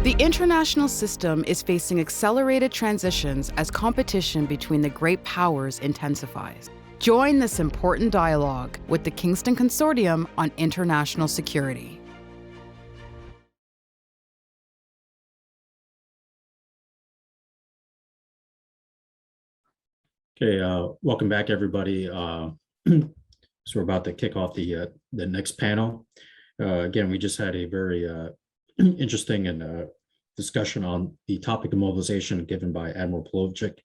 The international system is facing accelerated transitions as competition between the great powers intensifies. Join this important dialogue with the Kingston Consortium on International Security. Okay, welcome back, everybody. So we're about to kick off the next panel. Again, we just had a very interesting and discussion on the topic of mobilization given by Admiral Pavlovich,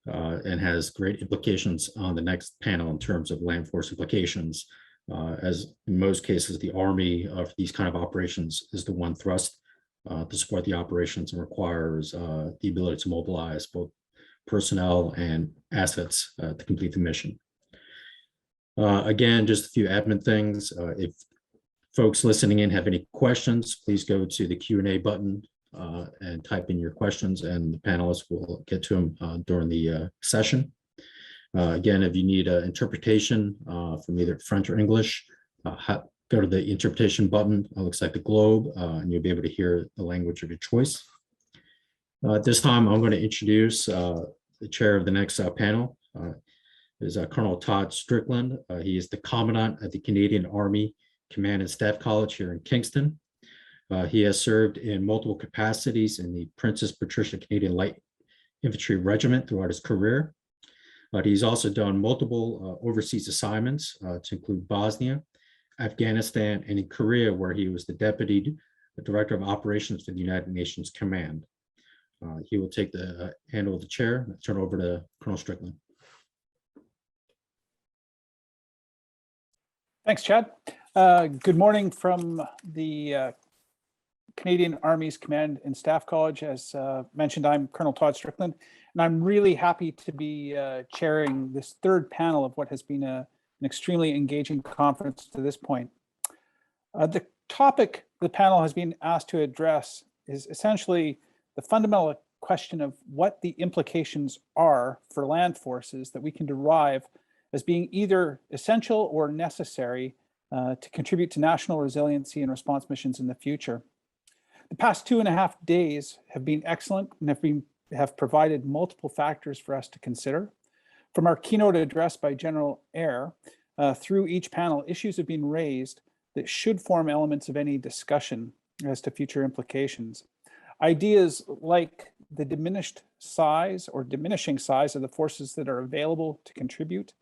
and has great implications on the next panel in terms of land force implications. As in most cases, the Army for these kind of operations is the one thrust to support the operations and requires the ability to mobilize both personnel and assets to complete the mission. Again, just a few admin things. If folks listening in have any questions, please go to the Q&A button and type in your questions, and the panelists will get to them during the session. Again, if you need an interpretation from either French or English, go to the interpretation button. It looks like the globe, and you'll be able to hear the language of your choice. At this time, I'm going to introduce the chair of the next panel. Is Colonel Todd Strickland. He is the Commandant at the Canadian Army Command and Staff College here in Kingston. He has served in multiple capacities in the Princess Patricia Canadian Light Infantry Regiment throughout his career. But he's also done multiple overseas assignments to include Bosnia, Afghanistan, and in Korea, where he was the Deputy Director of Operations for the United Nations Command. He will take the handle of the chair and turn over to Colonel Strickland. Thanks, Chad. Good morning from the Canadian Army's Command and Staff College. As mentioned, I'm Colonel Todd Strickland, and I'm really happy to be chairing this third panel of what has been an extremely engaging conference to this point. The topic the panel has been asked to address is essentially the fundamental question of what the implications are for land forces that we can derive as being either essential or necessary to contribute to national resiliency and response missions in the future. The past 2.5 days have been excellent and have provided multiple factors for us to consider. From our keynote address by General Eyre, through each panel, issues have been raised that should form elements of any discussion as to future implications. Ideas like the diminished size or diminishing size of the forces that are available to contribute,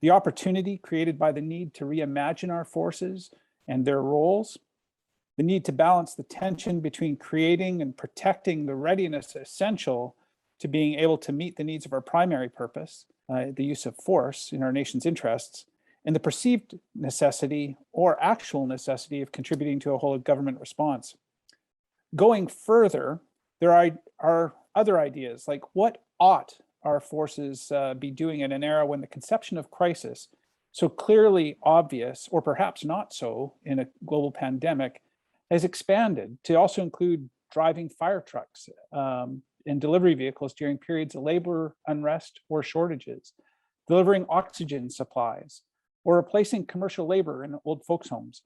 the opportunity created by the need to reimagine our forces and their roles, the need to balance the tension between creating and protecting the readiness essential to being able to meet the needs of our primary purpose, the use of force in our nation's interests, and the perceived necessity or actual necessity of contributing to a whole of government response. Going further, there are other ideas like what ought our forces be doing in an era when the conception of crisis, so clearly obvious or perhaps not so in a global pandemic, has expanded to also include driving fire trucks and delivery vehicles during periods of labor unrest or shortages, delivering oxygen supplies, or replacing commercial labor in old folks' homes.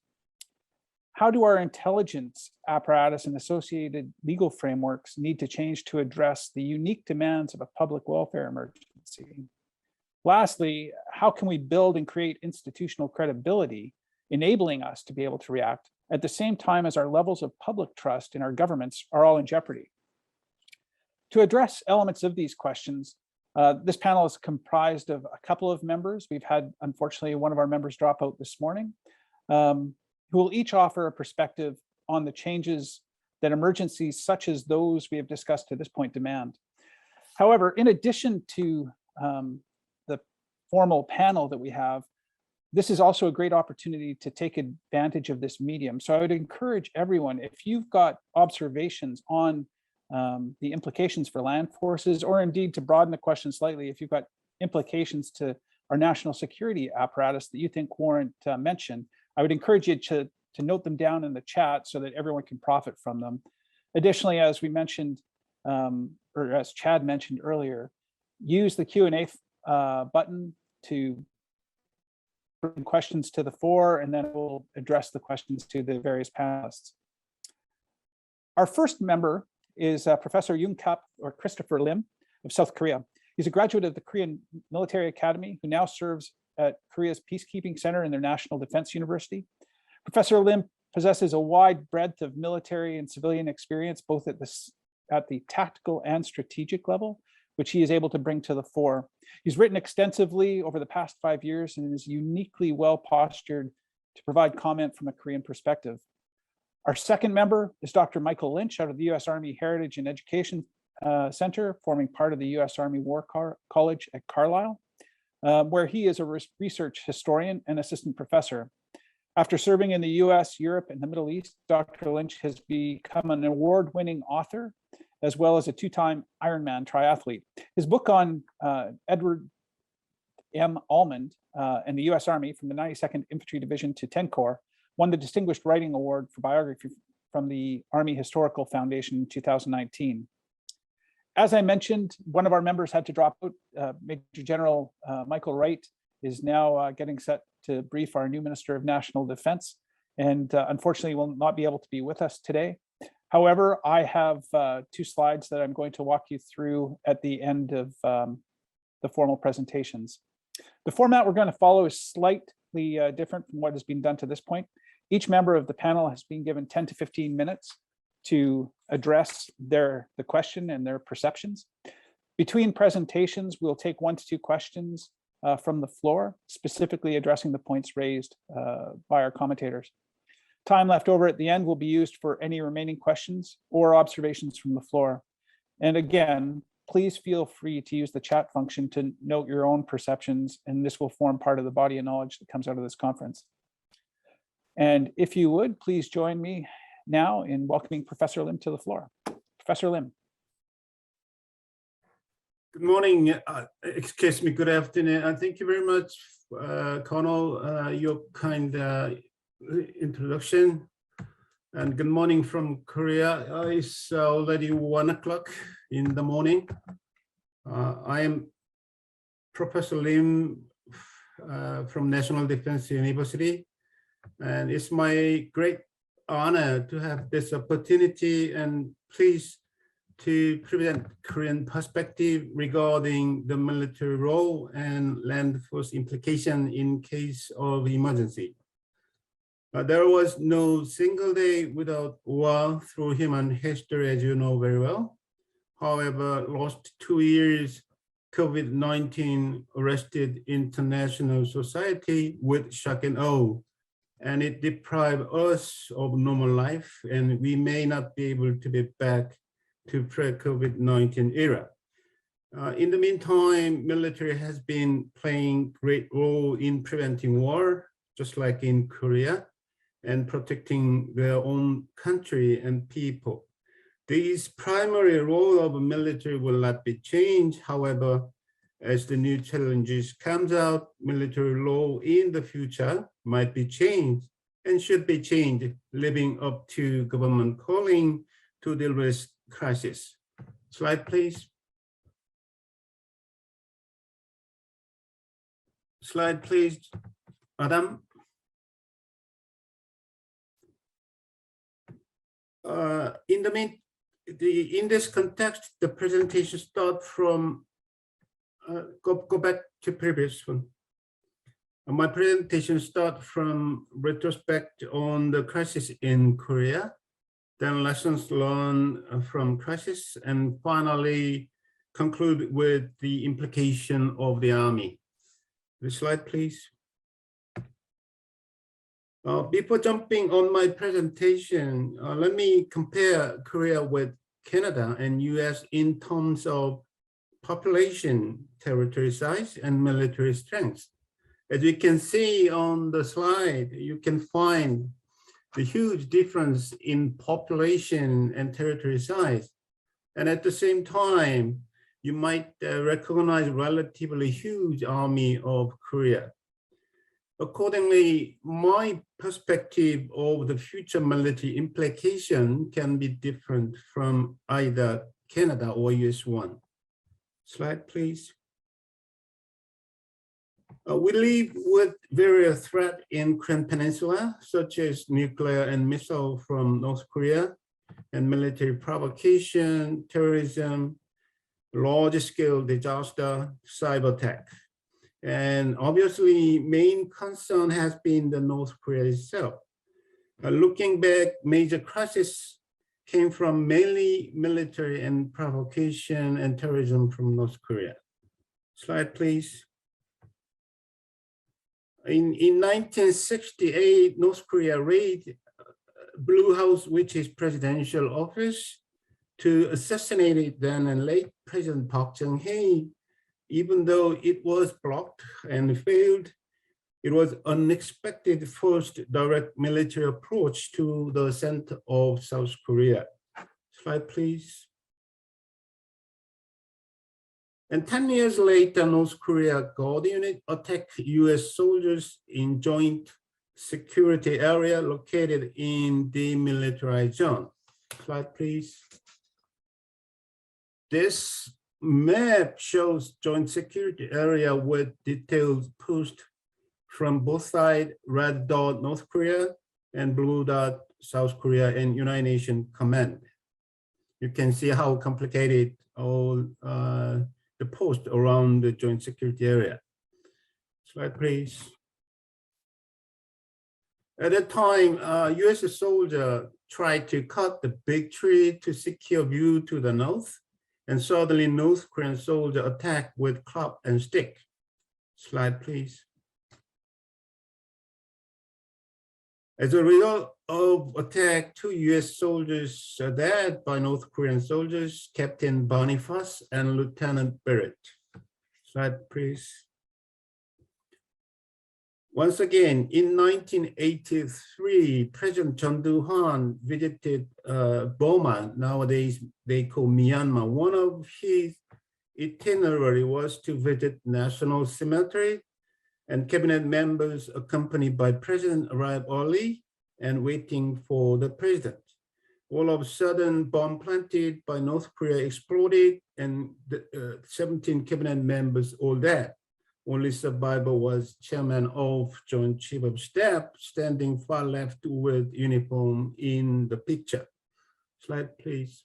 How do our intelligence apparatus and associated legal frameworks need to change to address the unique demands of a public welfare emergency? Lastly, how can we build and create institutional credibility, enabling us to be able to react at the same time as our levels of public trust in our governments are all in jeopardy? To address elements of these questions, this panel is comprised of a couple of members. We've had, unfortunately, one of our members drop out this morning, who will each offer a perspective on the changes that emergencies such as those we have discussed to this point demand. However, in addition to the formal panel that we have, this is also a great opportunity to take advantage of this medium. So I would encourage everyone, if you've got observations on the implications for land forces, or indeed to broaden the question slightly, if you've got implications to our national security apparatus that you think warrant mention, I would encourage you to note them down in the chat so that everyone can profit from them. Additionally, as we mentioned, or as Chad mentioned earlier, use the Q&A button to bring questions to the fore, and then we'll address the questions to the various panelists. Our first member is Professor Yoonkap, or Christopher Lim, of South Korea. He's a graduate of the Korean Military Academy who now serves at Korea's Peacekeeping Center in their National Defense University. Professor Lim possesses a wide breadth of military and civilian experience, both at the tactical and strategic level, which he is able to bring to the fore. He's written extensively over the past 5 years and is uniquely well postured to provide comment from a Korean perspective. Our second member is Dr. Michael Lynch out of the U.S. Army Heritage and Education Center, forming part of the U.S. Army War College at Carlisle, where he is a research historian and assistant professor. After serving in the US, Europe, and the Middle East, Dr. Lynch has become an award-winning author, as well as a two-time Ironman triathlete. His book on Edward M. Almond and the US Army from the 92nd Infantry Division to 10 Corps won the Distinguished Writing Award for Biography from the Army Historical Foundation in 2019. As I mentioned, one of our members had to drop out. Major General Michael Wright is now getting set to brief our new Minister of National Defense, and unfortunately will not be able to be with us today. However, I have 2 slides that I'm going to walk you through at the end of the formal presentations. The format we're going to follow is slightly different from what has been done to this point. Each member of the panel has been given 10 to 15 minutes to address the question and their perceptions. Between presentations, we'll take 1 to 2 questions from the floor, specifically addressing the points raised by our commentators. Time left over at the end will be used for any remaining questions or observations from the floor. And again, please feel free to use the chat function to note your own perceptions, and this will form part of the body of knowledge that comes out of this conference. And if you would, please join me now in welcoming Professor Lim to the floor. Professor Lim. Good morning, excuse me, good afternoon, and thank you very much, Colonel, your kind introduction. And good morning from Korea. It's already 1 o'clock in the morning. I am Professor Lim from National Defense University, and it's my great honor to have this opportunity and please to present Korean perspective regarding the military role and land force implication in case of emergency. There was no single day without war through human history, as you know very well. However, last 2 years, COVID-19 arrested international society with shock and awe, and it deprived us of normal life, and we may not be able to be back to pre-COVID-19 era. In the meantime, military has been playing great role in preventing war, just like in Korea, and protecting their own country and people. This primary role of military will not be changed. However, as the new challenges comes out, military law in the future might be changed and should be changed, living up to government calling to deal with crisis. Slide, please. Slide, please, Adam. In this context, the presentation start from, go back to previous one. My presentation start from retrospect on the crisis in Korea, then lessons learned from crisis, and finally conclude with the implication of the Army. The slide, please. Before jumping on my presentation, let me compare Korea with Canada and US in terms of population, territory size, and military strength. As you can see on the slide, you can find the huge difference in population and territory size. And at the same time, you might recognize relatively huge army of Korea. Accordingly, my perspective of the future military implication can be different from either Canada or US one. Slide, please. We live with various threats in Korean Peninsula, such as nuclear and missile from North Korea, and military provocation, terrorism, large-scale disaster, cyber attack. And obviously, main concern has been the North Korea itself. Looking back, major crises came from mainly military and provocation and terrorism from North Korea. Slide, please. In 1968, North Korea raided Blue House, which is presidential office, to assassinate then and late President Park Chung-hee. Even though it was blocked and failed, it was unexpected first direct military approach to the center of South Korea. Slide, please. And 10 years later, North Korea Guard unit attacked US soldiers in joint security area located in demilitarized zone. Slide, please. This map shows joint security area with details pushed from both sides, red dot North Korea and blue dot South Korea and United Nations Command. You can see how complicated all the post around the joint security area. Slide, please. At that time, US soldier tried to cut the big tree to secure view to the north, and suddenly North Korean soldier attacked with club and stick. Slide, please. As a result of attack, 2 US soldiers are dead by North Korean soldiers, Captain Boniface and Lieutenant Barrett. Slide, please. Once again, in 1983, President Chun Doo-hwan visited Burma, nowadays they call Myanmar. One of his itinerary was to visit National Cemetery, and cabinet members accompanied by president arrived early and waiting for the president. All of a sudden, bomb planted by North Korea exploded and 17 cabinet members all dead. Only survivor was chairman of Joint Chief of Staff, standing far left with uniform in the picture. Slide, please.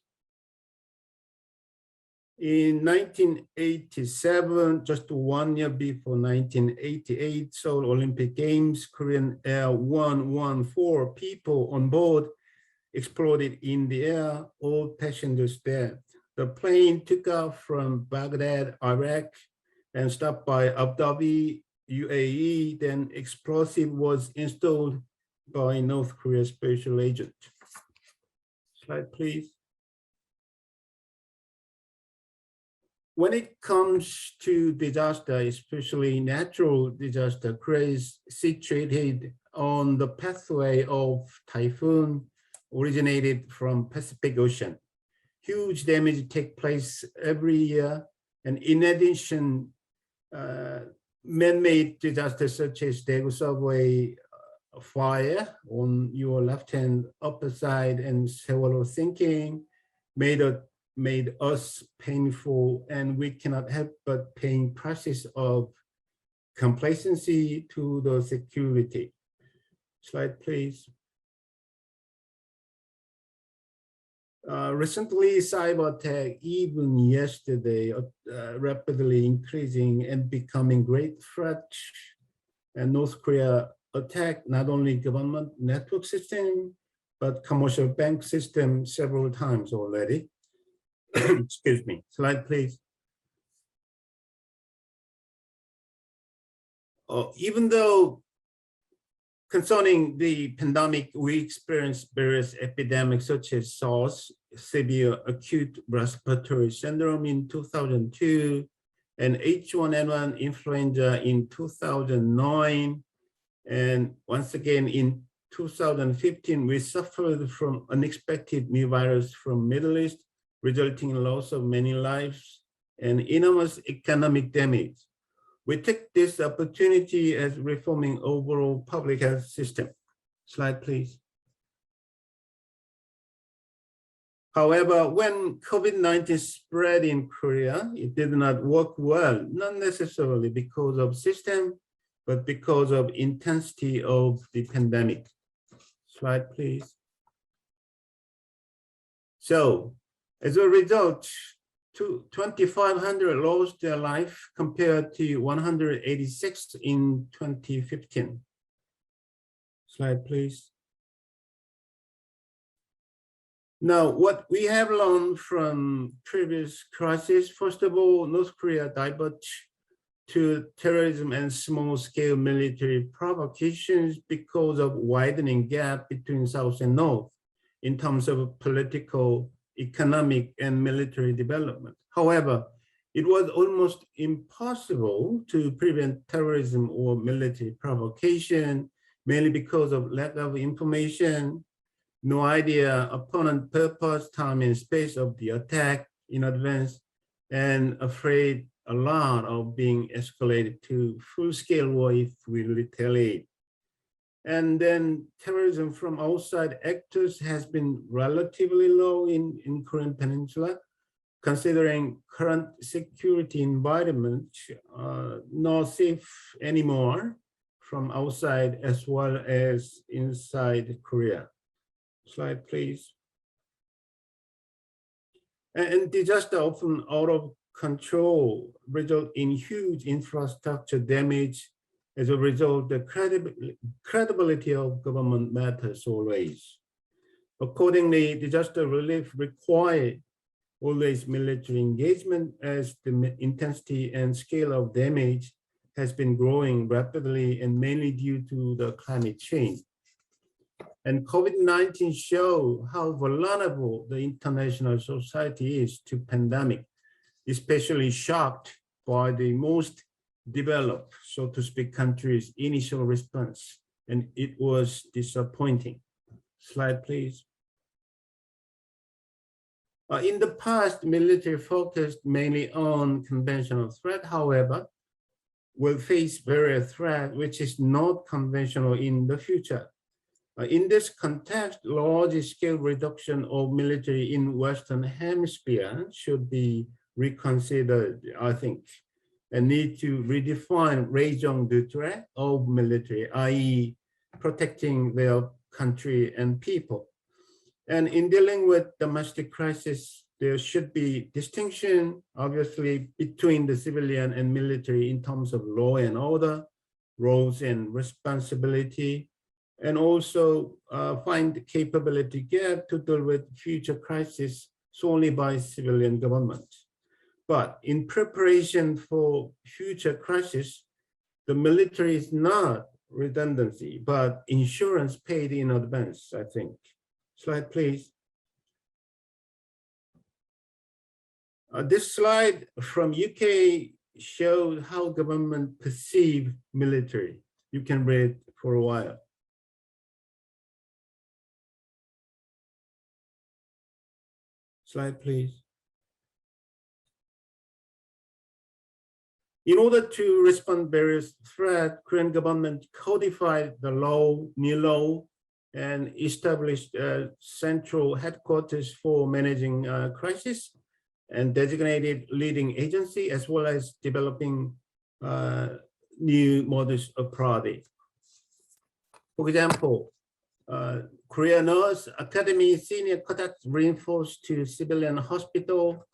In 1987, just 1 year before 1988 Seoul Olympic Games, Korean Air 114 people on board exploded in the air, all passengers dead. The plane took off from Baghdad, Iraq, and stopped by Abu Dhabi, UAE. Then explosive was installed by North Korea special agent. Slide, please. When it comes to disaster, especially natural disaster, Korea is situated on the pathway of typhoon originated from Pacific Ocean. Huge damage take place every year. And in addition, man-made disasters such as Daegu subway fire on your left-hand upper side and Sewolo sinking made us painful, and we cannot help but paying prices of complacency to the security. Slide, please. Recently, cyber attack, even yesterday, rapidly increasing and becoming great threat. And North Korea attacked not only government network system, but commercial bank system several times already. Excuse me. Slide, please. Even though concerning the pandemic, we experienced various epidemics such as SARS, severe acute respiratory syndrome in 2002, and H1N1 influenza in 2009. And once again, in 2015, we suffered from unexpected new virus from Middle East, resulting in loss of many lives and enormous economic damage. We take this opportunity as reforming overall public health system. Slide, please. However, when COVID-19 spread in Korea, it did not work well, not necessarily because of system, but because of intensity of the pandemic. Slide, please. So as a result, 2,500 lost their life compared to 186 in 2015. Slide, please. Now, what we have learned from previous crises, first of all, North Korea diverged to terrorism and small-scale military provocations because of widening gap between South and North in terms of political, economic, and military development. However, it was almost impossible to prevent terrorism or military provocation, mainly because of lack of information, no idea opponent purpose, time, and space of the attack in advance, and afraid a lot of being escalated to full-scale war if we retaliate. And then terrorism from outside actors has been relatively low in Korean Peninsula, considering current security environment not safe anymore from outside as well as inside Korea. Slide, please. And disaster often out of control result in huge infrastructure damage. As a result, the credibility of government matters always. Accordingly, disaster relief required always military engagement as the intensity and scale of damage has been growing rapidly and mainly due to the climate change. And COVID-19 show how vulnerable the international society is to pandemic, especially shocked by the most developed, so to speak, countries' initial response, and it was disappointing. Slide, please. In the past, military focused mainly on conventional threat, however, will face various threats which is not conventional in the future. In this context, large-scale reduction of military in Western Hemisphere should be reconsidered, I think, and need to redefine raison d'etre of military, i.e. protecting their country and people. And in dealing with domestic crisis, there should be distinction, obviously, between the civilian and military in terms of law and order, roles and responsibility, and also find the capability gap to deal with future crises solely by civilian government. But in preparation for future crisis, the military is not redundancy, but insurance paid in advance, I think. Slide, please. This slide from UK shows how government perceive military. You can read for a while. Slide, please. In order to respond various threats, Korean government codified the law, new law, and established central headquarters for managing crisis and designated leading agency, as well as developing new modus operandi. For example, Korea Nurse Academy senior cadets reinforced to civilian hospital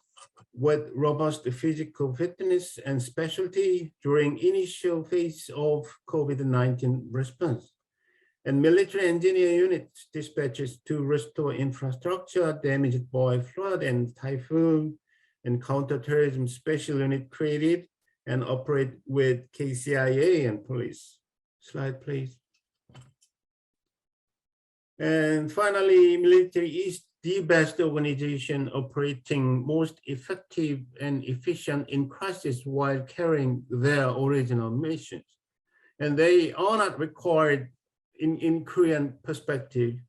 with robust physical fitness and specialty during initial phase of COVID-19 response. And military engineer units dispatches to restore infrastructure damaged by flood and typhoon, and counterterrorism special unit created and operate with KCIA and police. Slide, please. And finally, military is the best organization operating most effective and efficient in crisis while carrying their original missions. And they are not required in Korean perspective,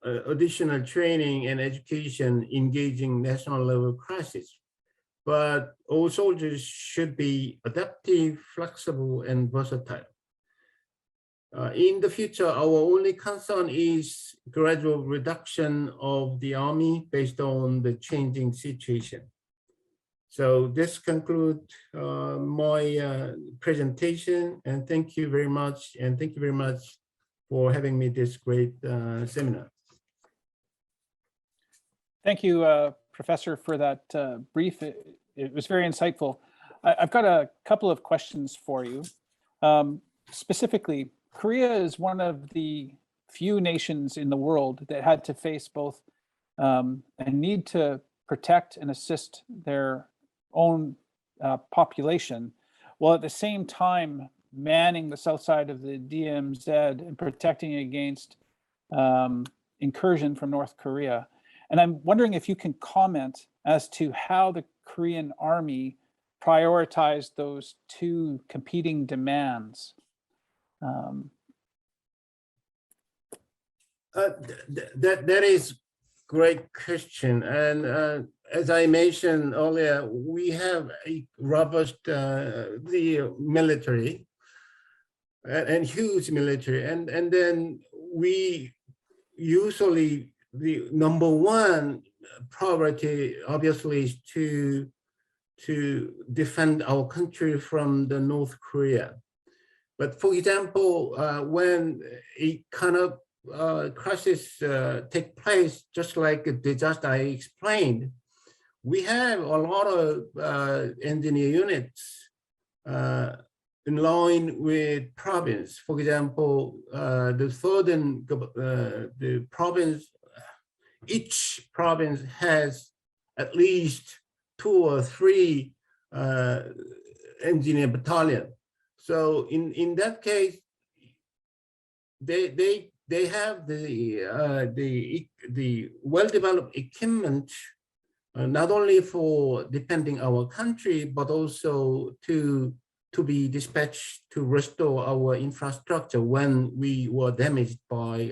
additional training and education engaging national level crisis. But all soldiers should be adaptive, flexible, and versatile. In the future, our only concern is gradual reduction of the army based on the changing situation. So this concludes my presentation, and thank you very much. And thank you very much for having me this great seminar. Thank you, Professor, for that brief. It was very insightful. I've got a couple of questions for you. Specifically, Korea is one of the few nations in the world that had to face both a need to protect and assist their own population, while at the same time manning the south side of the DMZ and protecting against incursion from North Korea. And I'm wondering if you can comment as to how the Korean Army prioritized those two competing demands. That is great question. And as I mentioned earlier, we have a robust the military and huge military. And then we usually, the number one priority obviously is to defend our country from the North Korea. But for example, when a kind of crisis take place, just like the disaster I explained, we have a lot of engineer units in line with province. For example, the southern the province, each province has at least 2 or 3 engineer battalion. So in that case, they have the well-developed equipment, not only for defending our country, but also to be dispatched to restore our infrastructure when we were damaged by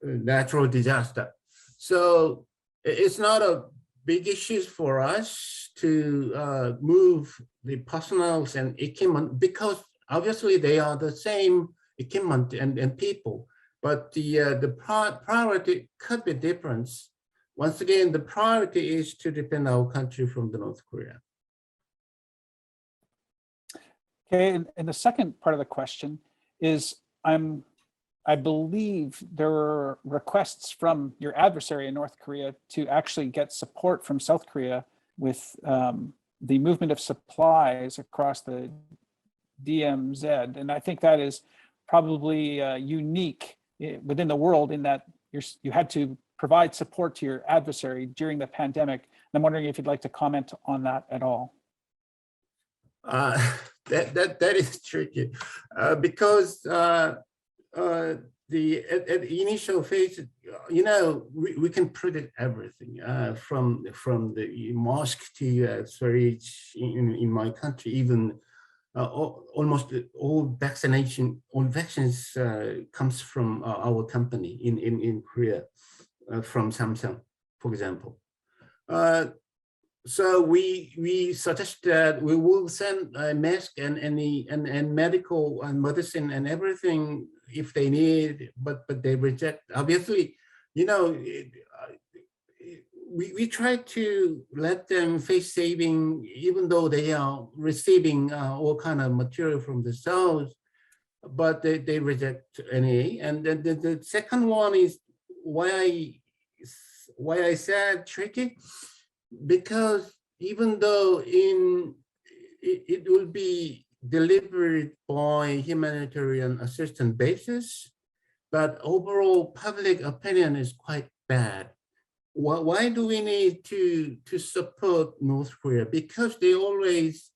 natural disaster. So it's not a big issue for us to move the personnel and equipment, because obviously they are the same equipment and people, but the priority could be different. Once again, the priority is to defend our country from the North Korea. Okay, and the second part of the question is, I believe there were requests from your adversary in North Korea to actually get support from South Korea with the movement of supplies across the DMZ. And I think that is probably unique within the world, in that you had to provide support to your adversary during the pandemic. And I'm wondering if you'd like to comment on that at all. That is tricky because at the initial phase, you know, we can predict everything from the mosque to storage in my country. Even almost all vaccines comes from our company in Korea, from Samsung, for example. So we suggest that we will send a mask and medical and medicine and everything if they need, but they reject. Obviously, you know, we try to let them face saving, even though they are receiving all kind of material from the south, but they reject any. And then the second one is why I said tricky. Because even though it will be delivered by humanitarian assistance basis, but overall public opinion is quite bad. Why do we need to support North Korea? Because they always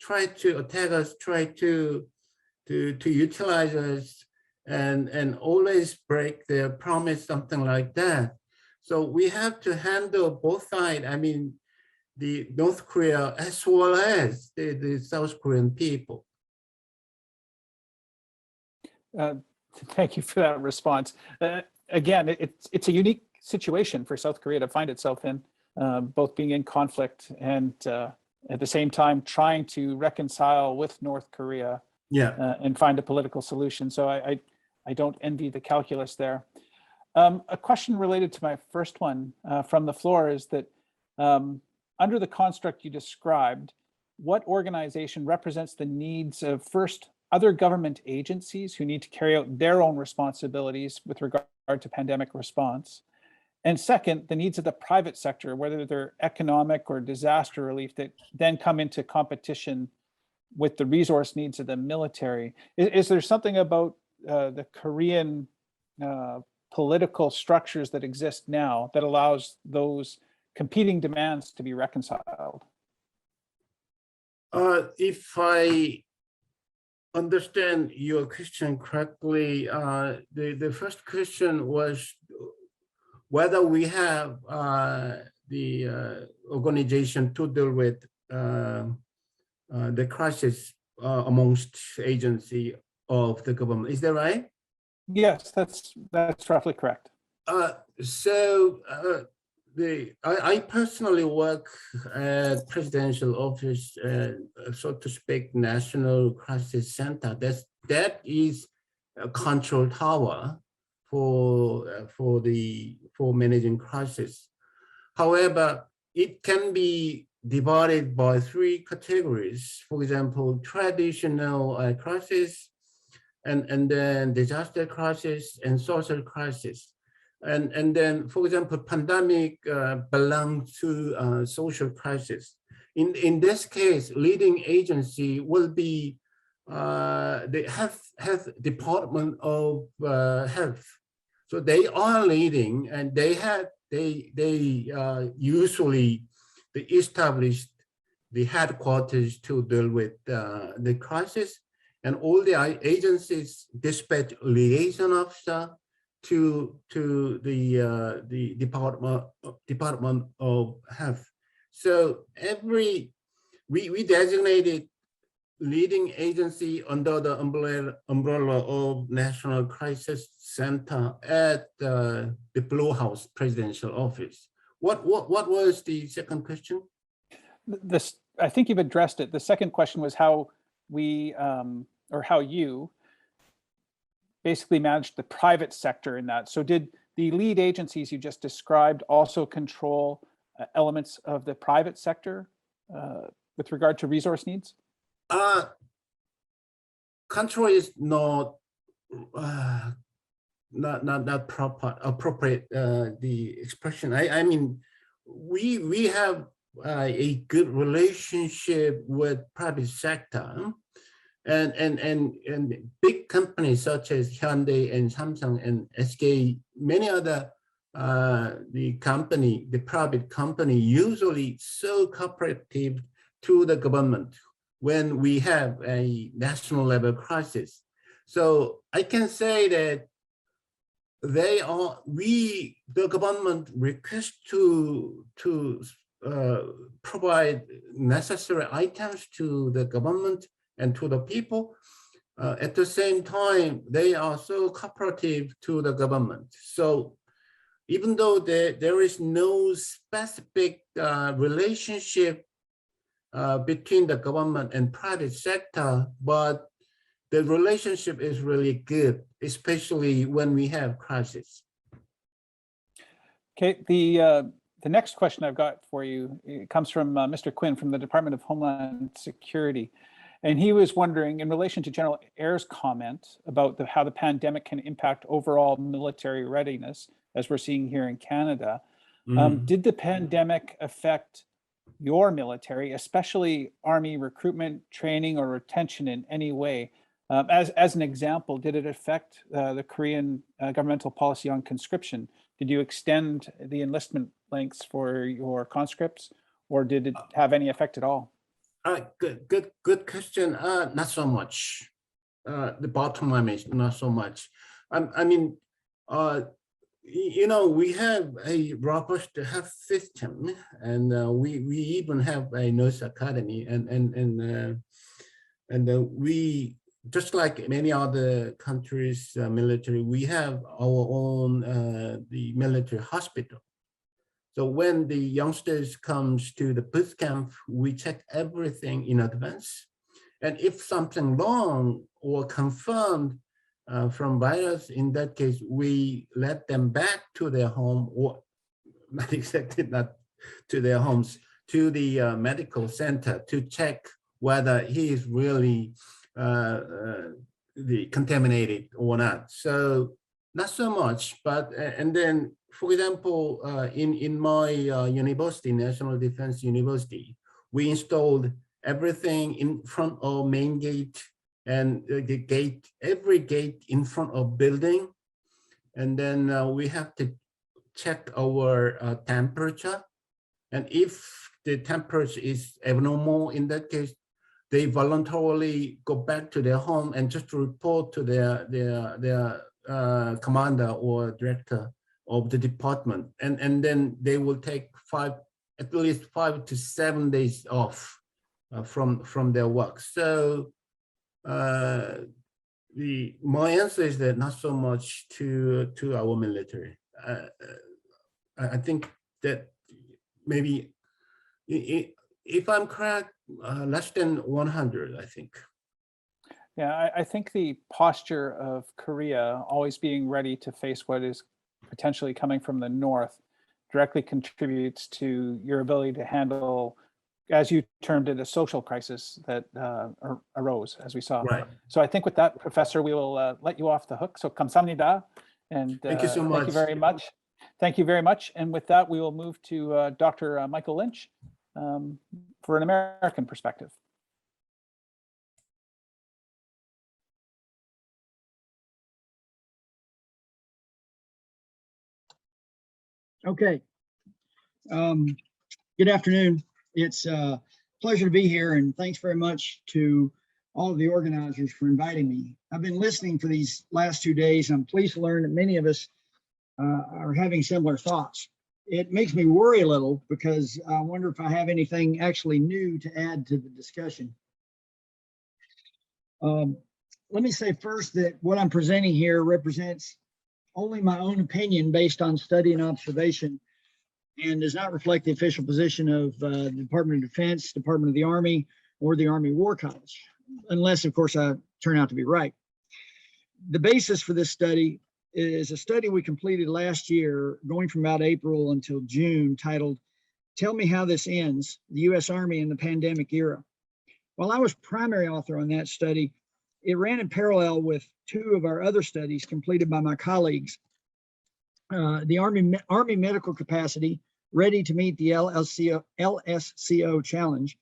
try to attack us, try to utilize us, and always break their promise, something like that. So we have to handle both sides. I mean, the North Korea as well as the South Korean people. Thank you for that response. Again, it's a unique situation for South Korea to find itself in, both being in conflict and at the same time trying to reconcile with North Korea, and find a political solution. So I don't envy the calculus there. A question related to my first one from the floor is that under the construct you described, what organization represents the needs of, first, other government agencies who need to carry out their own responsibilities with regard to pandemic response? And second, the needs of the private sector, whether they're economic or disaster relief, that then come into competition with the resource needs of the military. Is there something about the Korean political structures that exist now that allows those competing demands to be reconciled? If I understand your question correctly, the first question was whether we have the organization to deal with the crisis amongst agency of the government. Is that right? Yes, that's roughly correct. I personally work at presidential office, so to speak, National Crisis Center. That is a control tower for managing crisis. However, it can be divided by three categories. For example, traditional crisis, and then disaster crisis and social crisis. And then, for example, pandemic belongs to social crisis. In this case, leading agency will be the health department of health. So they are leading, and they usually they established the headquarters to deal with the crisis, and all the agencies dispatch liaison officer to the department of health. So we designated leading agency under the umbrella of National Crisis Center at the Blue House presidential office. What was the second question? I think you've addressed it. The second question was how we or how you basically managed the private sector in that. So did the lead agencies you just described also control elements of the private sector with regard to resource needs? Control is not appropriate the expression. I mean, we have a good relationship with private sector, and big companies such as Hyundai and Samsung and SK, many other the private company usually so cooperative to the government when we have a national level crisis. So I can say that the government requests to provide necessary items to the government and to the people. At the same time, they are so cooperative to the government. So even though there is no specific relationship between the government and private sector, but the relationship is really good, especially when we have crisis. Okay, the next question I've got for you, it comes from Mr. Quinn from the Department of Homeland Security. And he was wondering, in relation to General Ayer's comment about how the pandemic can impact overall military readiness, as we're seeing here in Canada, did the pandemic affect your military, especially Army recruitment, training, or retention in any way? As an example, did it affect the Korean governmental policy on conscription? Did you extend the enlistment lengths for your conscripts, or did it have any effect at all? Good question. Not so much. The bottom line is not so much. I mean, you know, we have a robust health system, and we even have a nurse academy, and we, just like many other countries' military, we have our own the military hospital. So when the youngsters comes to the boot camp, we check everything in advance. And if something wrong or confirmed from virus, in that case, we let them back to their home, or not exactly not to their homes, to the medical center to check whether he is really the contaminated or not. So not so much, but and then for example, in my university, National Defense University, we installed everything in front of main gate and the gate, every gate in front of building. And then we have to check our temperature. And if the temperature is abnormal, in that case, they voluntarily go back to their home and just report to their commander or director of the department. And then they will take at least 5 to 7 days off from their work. So my answer is that not so much to our military. I think that maybe if I'm correct, less than 100, I think. Yeah, I think the posture of Korea always being ready to face what is potentially coming from the north directly contributes to your ability to handle, as you termed it, a social crisis that arose, as we saw. Right. So I think with that, Professor, we will let you off the hook. So 감사합니다. And thank you so much. Thank you very much. Thank you very much. And with that, we will move to Dr. Michael Lynch for an American perspective. Okay. Good afternoon. It's a pleasure to be here, and thanks very much to all of the organizers for inviting me. I've been listening for these last 2 days. I'm pleased to learn that many of us are having similar thoughts. It makes me worry a little because I wonder if I have anything actually new to add to the discussion. Let me say first that what I'm presenting here represents only my own opinion based on study and observation, and does not reflect the official position of the Department of Defense, Department of the Army, or the Army War College, unless, of course, I turn out to be right. The basis for this study is a study we completed last year, going from about April until June, titled, "Tell Me How This Ends, the U.S. Army in the Pandemic Era." While I was primary author on that study, it ran in parallel with 2 of our other studies completed by my colleagues. The Army Medical Capacity, Ready to Meet the LSCO Challenge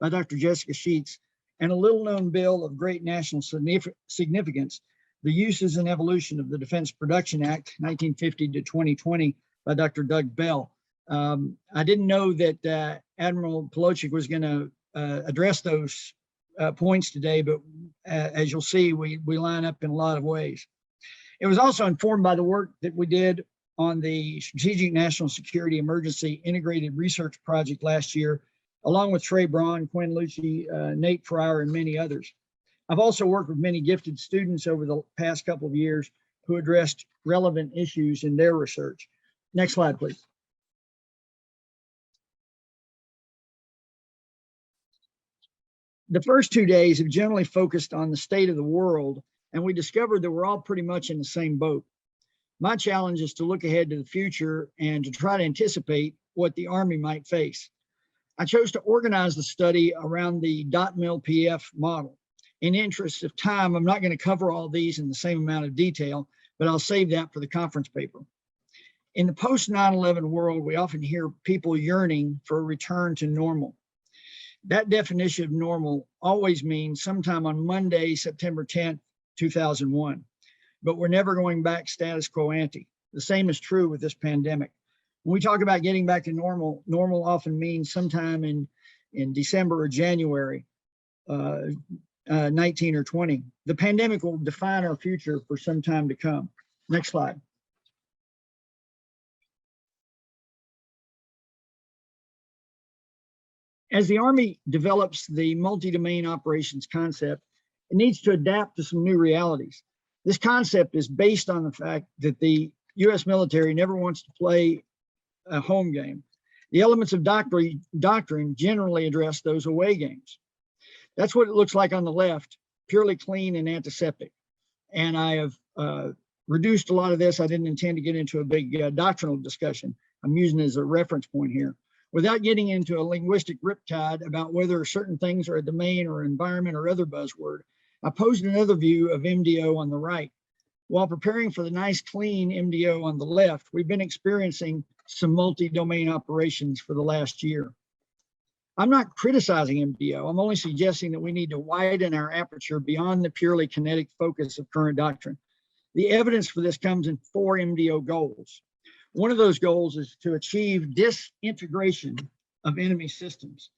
by Dr. Jessica Sheets, and a little known bill of great national significance, The Uses and Evolution of the Defense Production Act, 1950 to 2020 by Dr. Doug Bell. I didn't know that Admiral Polochik was going to address those points today, but as you'll see, we line up in a lot of ways. It was also informed by the work that we did on the Strategic National Security Emergency Integrated Research Project last year, along with Trey Braun, Quinn Lucci, Nate Fryer, and many others. I've also worked with many gifted students over the past couple of years who addressed relevant issues in their research. Next slide, please. The first 2 days have generally focused on the state of the world, and we discovered that we're all pretty much in the same boat. My challenge is to look ahead to the future and to try to anticipate what the Army might face. I chose to organize the study around the .mil-PF model. In interest of time, I'm not going to cover all these in the same amount of detail, but I'll save that for the conference paper. In the post 9/11 world, we often hear people yearning for a return to normal. That definition of normal always means sometime on Monday, September 10th, 2001. But we're never going back status quo ante. The same is true with this pandemic. When we talk about getting back to normal, normal often means sometime in December or January 19 or 20. The pandemic will define our future for some time to come. Next slide. As the Army develops the multi-domain operations concept, it needs to adapt to some new realities. This concept is based on the fact that the U.S. military never wants to play a home game. The elements of doctrine generally address those away games. That's what it looks like on the left, purely clean and antiseptic. And I have reduced a lot of this. I didn't intend to get into a big doctrinal discussion. I'm using it as a reference point here. Without getting into a linguistic riptide about whether certain things are a domain or environment or other buzzword, I posed another view of MDO on the right. While preparing for the nice clean MDO on the left, we've been experiencing some multi-domain operations for the last year. I'm not criticizing MDO. I'm only suggesting that we need to widen our aperture beyond the purely kinetic focus of current doctrine. The evidence for this comes in 4 MDO goals. One of those goals is to achieve disintegration of enemy systems.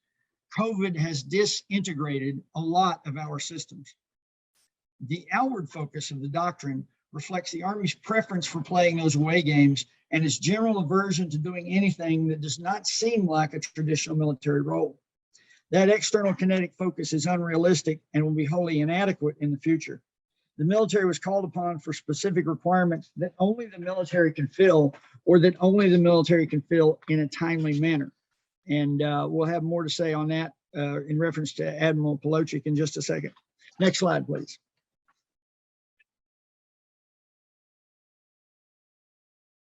COVID has disintegrated a lot of our systems. The outward focus of the doctrine reflects the Army's preference for playing those away games and its general aversion to doing anything that does not seem like a traditional military role. That external kinetic focus is unrealistic and will be wholly inadequate in the future. The military was called upon for specific requirements that only the military can fill, or that only the military can fill in a timely manner. And we'll have more to say on that in reference to Admiral Polochik in just a second. Next slide, please.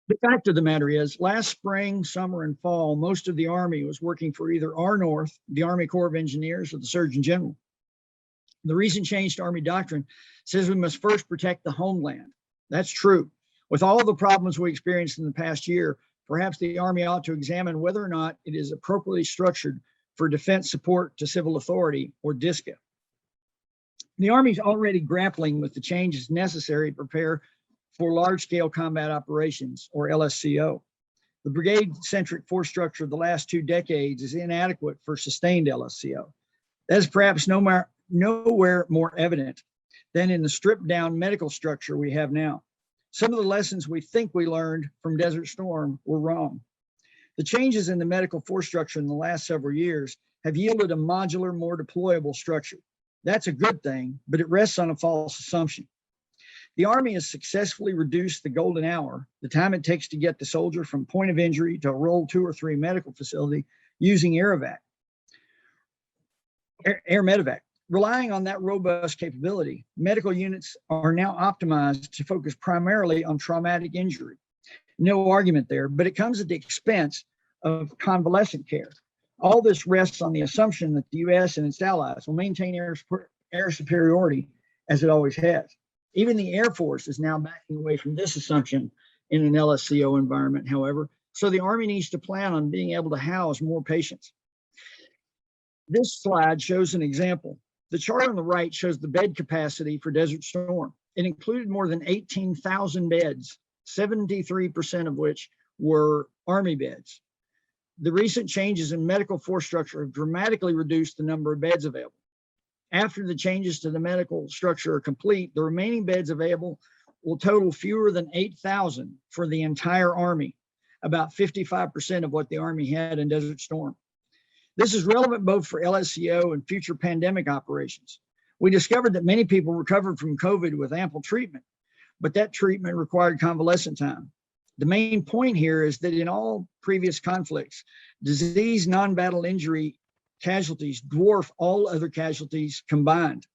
The fact of the matter is, last spring, summer, and fall, most of the Army was working for either our North, the Army Corps of Engineers, or the Surgeon General. The recent change to Army doctrine says we must first protect the homeland. That's true. With all the problems we experienced in the past year, perhaps the Army ought to examine whether or not it is appropriately structured for defense support to civil authority, or DSCA. The Army is already grappling with the changes necessary to prepare for large-scale combat operations, or LSCO. The brigade-centric force structure of the last 2 decades is inadequate for sustained LSCO. That is perhaps nowhere more evident than in the stripped-down medical structure we have now. Some of the lessons we think we learned from Desert Storm were wrong. The changes in the medical force structure in the last several years have yielded a modular, more deployable structure. That's a good thing, but it rests on a false assumption. The Army has successfully reduced the golden hour, the time it takes to get the soldier from point of injury to a Roll 2 or 3 medical facility, using air medevac. Relying on that robust capability, medical units are now optimized to focus primarily on traumatic injury. No argument there, but it comes at the expense of convalescent care. All this rests on the assumption that the U.S. and its allies will maintain air superiority as it always has. Even the Air Force is now backing away from this assumption in an LSCO environment, however, so the Army needs to plan on being able to house more patients. This slide shows an example. The chart on the right shows the bed capacity for Desert Storm. It included more than 18,000 beds, 73% of which were Army beds. The recent changes in medical force structure have dramatically reduced the number of beds available. After the changes to the medical structure are complete, the remaining beds available will total fewer than 8,000 for the entire Army, about 55% of what the Army had in Desert Storm. This is relevant both for LSCO and future pandemic operations. We discovered that many people recovered from COVID with ample treatment, but that treatment required convalescent time. The main point here is that in all previous conflicts, disease, non-battle injury casualties dwarf all other casualties combined.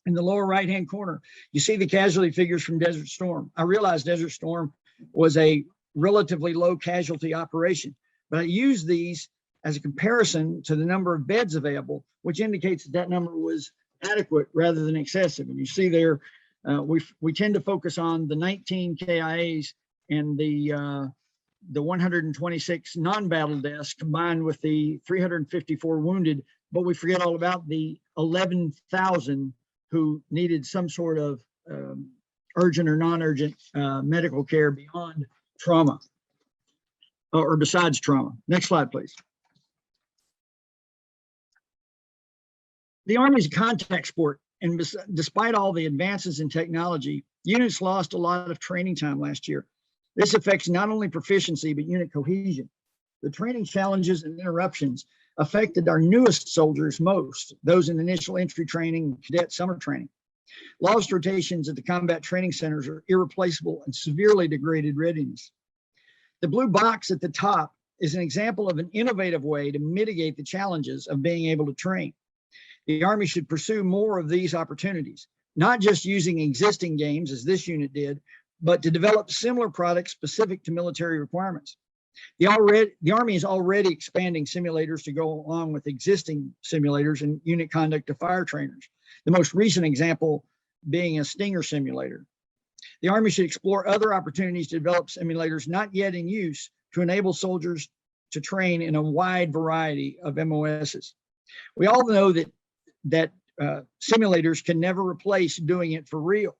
In the lower right-hand corner, you see the casualty figures from Desert Storm. I realize Desert Storm was a relatively low casualty operation, but I use these as a comparison to the number of beds available, which indicates that that number was adequate rather than excessive. And you see there, we tend to focus on the 19 KIAs and the 126 non-battle deaths combined with the 354 wounded, but we forget all about the 11,000 who needed some sort of urgent or non-urgent medical care beyond trauma or besides trauma. Next slide, please. The Army is a contact sport, and despite all the advances in technology, units lost a lot of training time last year. This affects not only proficiency, but unit cohesion. The training challenges and interruptions affected our newest soldiers most, those in initial entry training, cadet summer training. Lost rotations at the combat training centers are irreplaceable and severely degraded readiness. The blue box at the top is an example of an innovative way to mitigate the challenges of being able to train. The Army should pursue more of these opportunities, not just using existing games as this unit did, but to develop similar products specific to military requirements. The Army is already expanding simulators to go along with existing simulators and unit conduct to fire trainers. The most recent example being a Stinger simulator. The Army should explore other opportunities to develop simulators not yet in use to enable soldiers to train in a wide variety of MOSs. We all know that simulators can never replace doing it for real.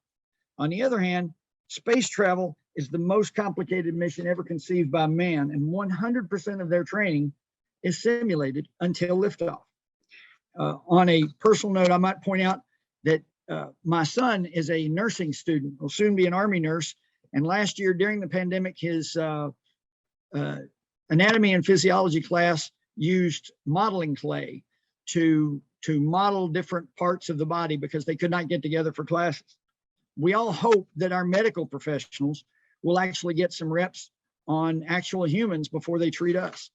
On the other hand, space travel is the most complicated mission ever conceived by man, and 100% of their training is simulated until liftoff. On a personal note, I might point out that my son is a nursing student, will soon be an Army nurse, and last year during the pandemic, his anatomy and physiology class used modeling clay to model different parts of the body because they could not get together for classes. We all hope that our medical professionals will actually get some reps on actual humans before they treat us.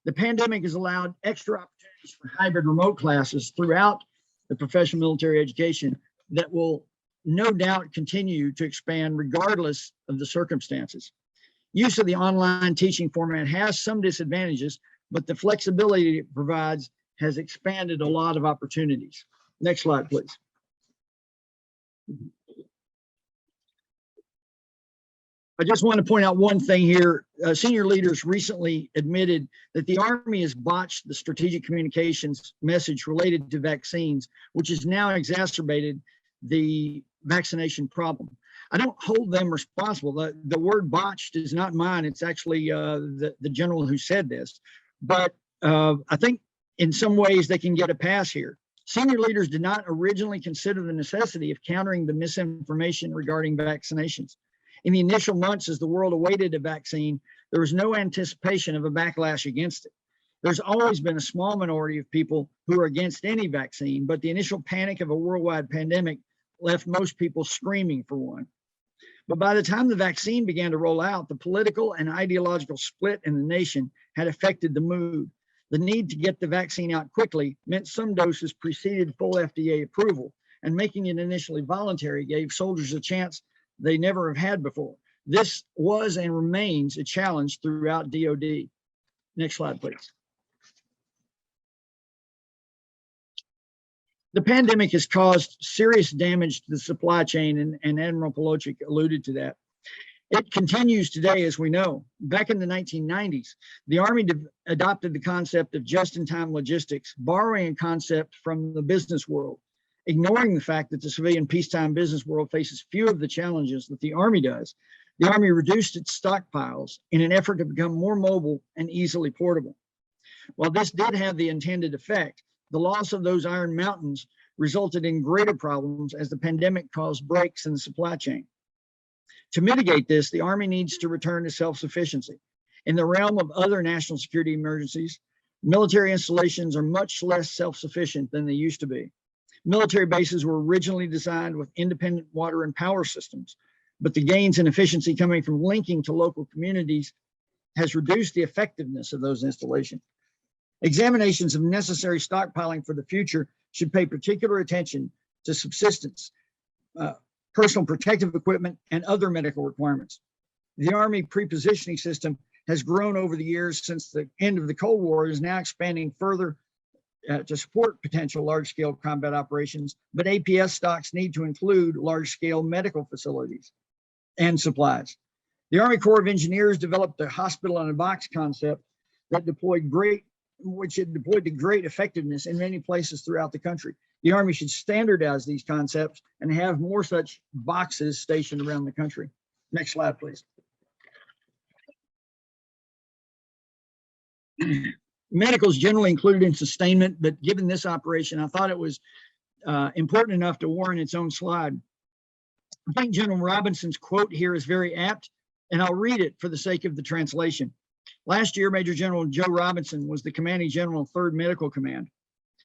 The pandemic has allowed extra opportunities for hybrid remote classes throughout the professional military education that will no doubt continue to expand regardless of the circumstances. Use of the online teaching format has some disadvantages, but the flexibility it provides has expanded a lot of opportunities. Next slide, please. I just want to point out one thing here. Senior leaders recently admitted that the Army has botched the strategic communications message related to vaccines, which has now exacerbated the vaccination problem. I don't hold them responsible. The word botched is not mine. It's actually the general who said this. But I think in some ways they can get a pass here. Senior leaders did not originally consider the necessity of countering the misinformation regarding vaccinations. In the initial months as the world awaited a vaccine, there was no anticipation of a backlash against it. There's always been a small minority of people who are against any vaccine, but the initial panic of a worldwide pandemic left most people screaming for one. But by the time the vaccine began to roll out, the political and ideological split in the nation had affected the mood. The need to get the vaccine out quickly meant some doses preceded full FDA approval, and making it initially voluntary gave soldiers a chance they never have had before. This was and remains a challenge throughout DoD. Next slide, please. The pandemic has caused serious damage to the supply chain, and Admiral Polochik alluded to that. It continues today, as we know. Back in the 1990s, the Army adopted the concept of just-in-time logistics, borrowing a concept from the business world, ignoring the fact that the civilian peacetime business world faces few of the challenges that the Army does. The Army reduced its stockpiles in an effort to become more mobile and easily portable. While this did have the intended effect, the loss of those iron mountains resulted in greater problems as the pandemic caused breaks in the supply chain. To mitigate this, the Army needs to return to self-sufficiency. In the realm of other national security emergencies, military installations are much less self-sufficient than they used to be. Military bases were originally designed with independent water and power systems, but the gains in efficiency coming from linking to local communities has reduced the effectiveness of those installations. Examinations of necessary stockpiling for the future should pay particular attention to subsistence, personal protective equipment, and other medical requirements. The Army pre-positioning system has grown over the years since the end of the Cold War, is now expanding further to support potential large-scale combat operations, but APS stocks need to include large-scale medical facilities and supplies. The Army Corps of Engineers developed the hospital in a box concept that deployed to great effectiveness in many places throughout the country. The Army should standardize these concepts and have more such boxes stationed around the country. Next slide, please. Medical is generally included in sustainment, but given this operation, I thought it was important enough to warrant its own slide. I think General Robinson's quote here is very apt, and I'll read it for the sake of the translation. Last year, Major General Joe Robinson was the commanding general of 3rd Medical Command.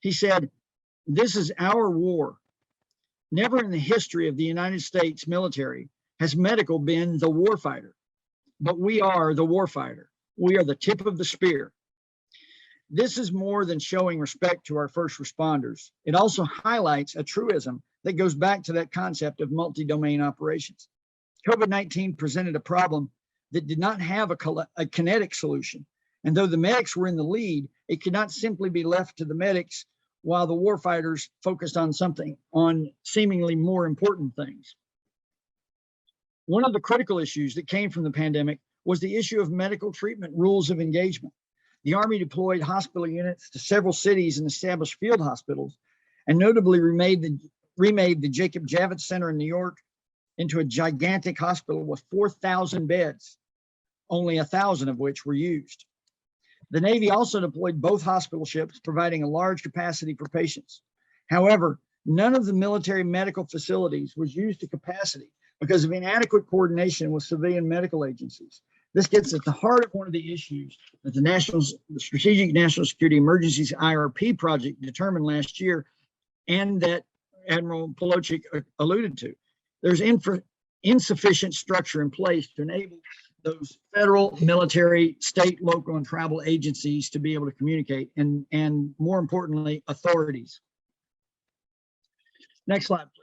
He said, "This is our war. Never in the history of the United States military has medical been the warfighter, but we are the warfighter. We are the tip of the spear." This is more than showing respect to our first responders. It also highlights a truism that goes back to that concept of multi-domain operations. COVID-19 presented a problem that did not have a kinetic solution. And though the medics were in the lead, it could not simply be left to the medics while the warfighters focused on seemingly more important things. One of the critical issues that came from the pandemic was the issue of medical treatment rules of engagement. The Army deployed hospital units to several cities and established field hospitals, and notably remade the Jacob Javits Center in New York into a gigantic hospital with 4,000 beds, only 1,000 of which were used. The Navy also deployed both hospital ships, providing a large capacity for patients. However, none of the military medical facilities was used to capacity because of inadequate coordination with civilian medical agencies. This gets at the heart of one of the issues that the Strategic National Security Emergencies IRP project determined last year, and that Admiral Polochik alluded to. There's insufficient structure in place to enable those federal, military, state, local, and tribal agencies to be able to communicate, and more importantly, authorities. Next slide, please.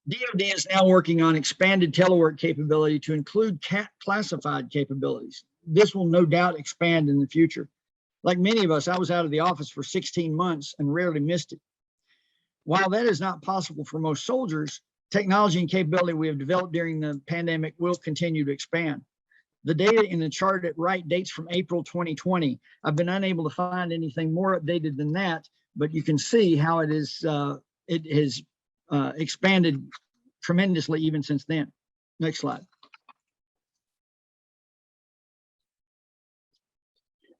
DoD is now working on expanded telework capability to include classified capabilities. This will no doubt expand in the future. Like many of us, I was out of the office for 16 months and rarely missed it. While that is not possible for most soldiers, technology and capability we have developed during the pandemic will continue to expand. The data in the chart at right dates from April 2020. I've been unable to find anything more updated than that, but you can see how it has expanded tremendously even since then. Next slide.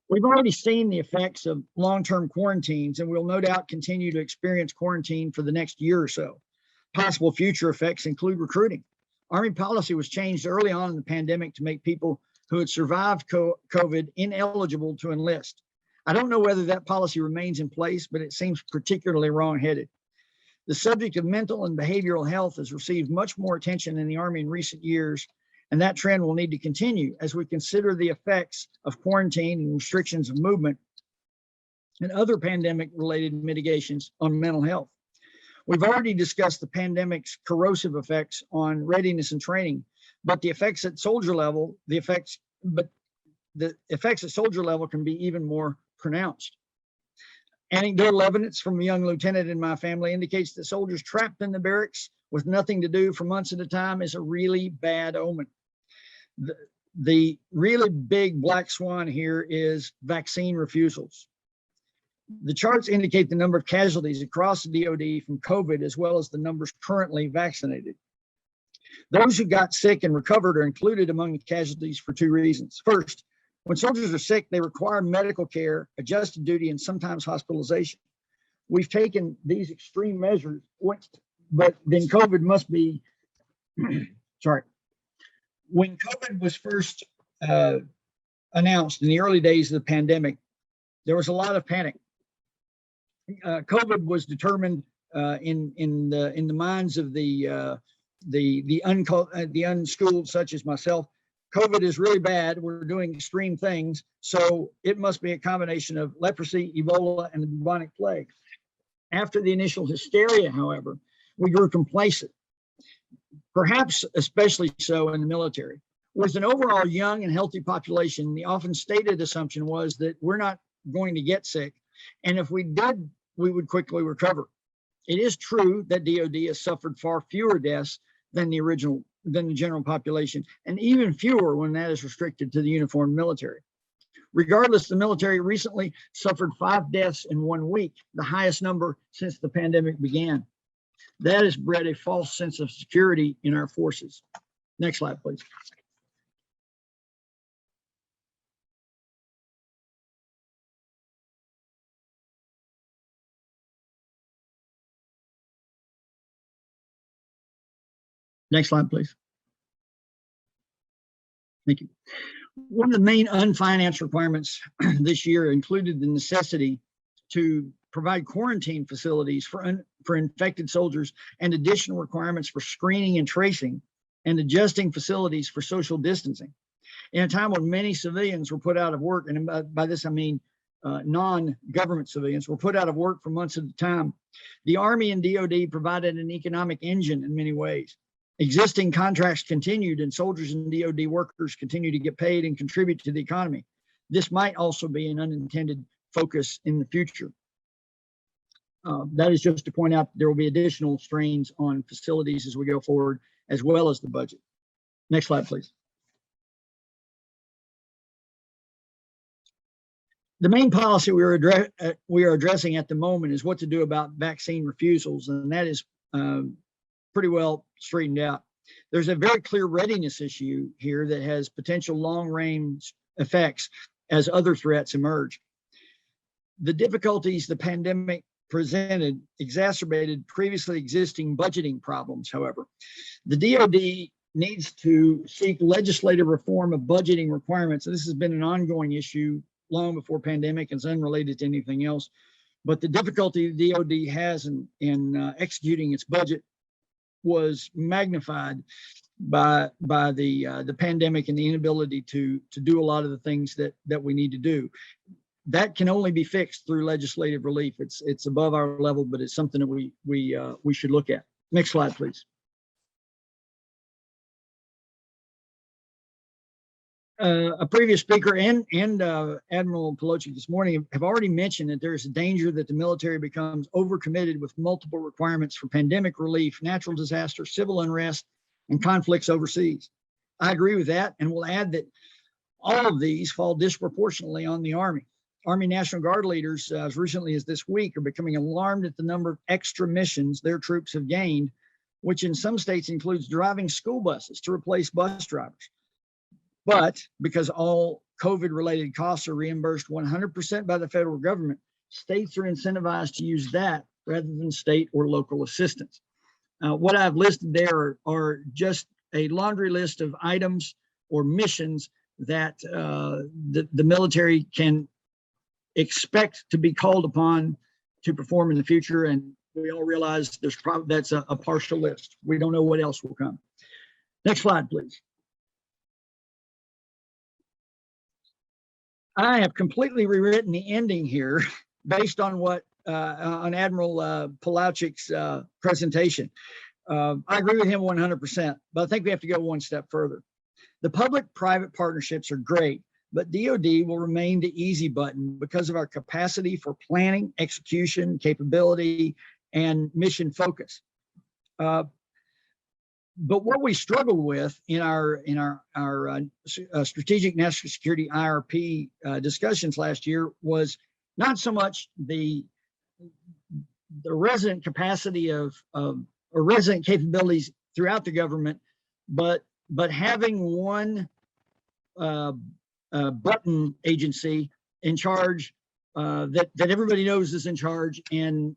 We've already seen the effects of long-term quarantines, and we'll no doubt continue to experience quarantine for the next year or so. Possible future effects include recruiting. Army policy was changed early on in the pandemic to make people who had survived COVID ineligible to enlist. I don't know whether that policy remains in place, but it seems particularly wrong-headed. The subject of mental and behavioral health has received much more attention in the Army in recent years, and that trend will need to continue as we consider the effects of quarantine and restrictions of movement and other pandemic-related mitigations on mental health. We've already discussed the pandemic's corrosive effects on readiness and training, but the effects at soldier level, the effects at soldier level can be even more pronounced. Anecdotal evidence from a young lieutenant in my family indicates that soldiers trapped in the barracks with nothing to do for months at a time is a really bad omen. The really big black swan here is vaccine refusals. The charts indicate the number of casualties across the DoD from COVID, as well as the numbers currently vaccinated. Those who got sick and recovered are included among the casualties for two reasons. First, when soldiers are sick, they require medical care, adjusted duty, and sometimes hospitalization. We've taken these extreme measures, but then COVID must be, sorry. When COVID was first announced in the early days of the pandemic, there was a lot of panic. COVID was determined in the minds of the unschooled, such as myself. COVID is really bad. We're doing extreme things, so it must be a combination of leprosy, Ebola, and the bubonic plague. After the initial hysteria, however, we grew complacent, perhaps especially so in the military. With an overall young and healthy population, the often stated assumption was that we're not going to get sick, and if we did, we would quickly recover. It is true that DoD has suffered far fewer deaths than the general population, and even fewer when that is restricted to the uniformed military. Regardless, the military recently suffered 5 deaths in 1 week, the highest number since the pandemic began. That has bred a false sense of security in our forces. Next slide, please. Next slide, please. Thank you. One of the main unfinanced requirements this year included the necessity to provide quarantine facilities for infected soldiers and additional requirements for screening and tracing and adjusting facilities for social distancing. In a time when many civilians were put out of work, and by this I mean non-government civilians were put out of work for months at a time, the Army and DoD provided an economic engine in many ways. Existing contracts continued, and soldiers and DoD workers continue to get paid and contribute to the economy. This might also be an unintended focus in the future. That is just to point out there will be additional strains on facilities as we go forward, as well as the budget. Next slide, please. The main policy we are addressing at the moment is what to do about vaccine refusals, and that is pretty well straightened out. There's a very clear readiness issue here that has potential long-range effects as other threats emerge. The difficulties the pandemic presented exacerbated previously existing budgeting problems, however. The DoD needs to seek legislative reform of budgeting requirements. And this has been an ongoing issue long before pandemic and it's unrelated to anything else. But the difficulty the DoD has in executing its budget was magnified by the pandemic and the inability to do a lot of the things that we need to do. That can only be fixed through legislative relief. It's above our level, but it's something that we should look at. Next slide, please. A previous speaker and Admiral Pelosi this morning have already mentioned that there's a danger that the military becomes overcommitted with multiple requirements for pandemic relief, natural disaster, civil unrest, and conflicts overseas. I agree with that, and will add that all of these fall disproportionately on the Army. Army National Guard leaders, as recently as this week, are becoming alarmed at the number of extra missions their troops have gained, which in some states includes driving school buses to replace bus drivers. But because all COVID-related costs are reimbursed 100% by the federal government, states are incentivized to use that rather than state or local assistance. What I've listed there are just a laundry list of items or missions that the military can expect to be called upon to perform in the future. And we all realize that's a partial list. We don't know what else will come. Next slide, please. I have completely rewritten the ending here based on what on Admiral Polowczyk's presentation. I agree with him 100%, but I think we have to go one step further. The public-private partnerships are great, but DoD will remain the easy button because of our capacity for planning, execution, capability, and mission focus. But what we struggled with in our strategic national security IRP discussions last year was not so much the resident capacity or resident capabilities throughout the government, but having one button agency in charge that everybody knows is in charge and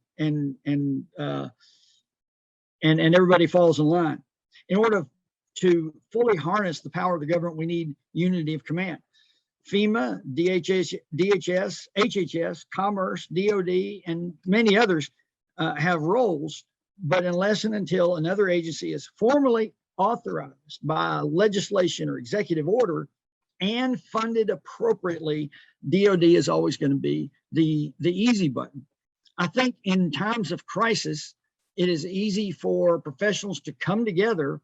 everybody falls in line. In order to fully harness the power of the government, we need unity of command. FEMA, DHS, HHS, Commerce, DoD, and many others have roles, but unless and until another agency is formally authorized by legislation or executive order and funded appropriately, DoD is always going to be the easy button. I think in times of crisis, it is easy for professionals to come together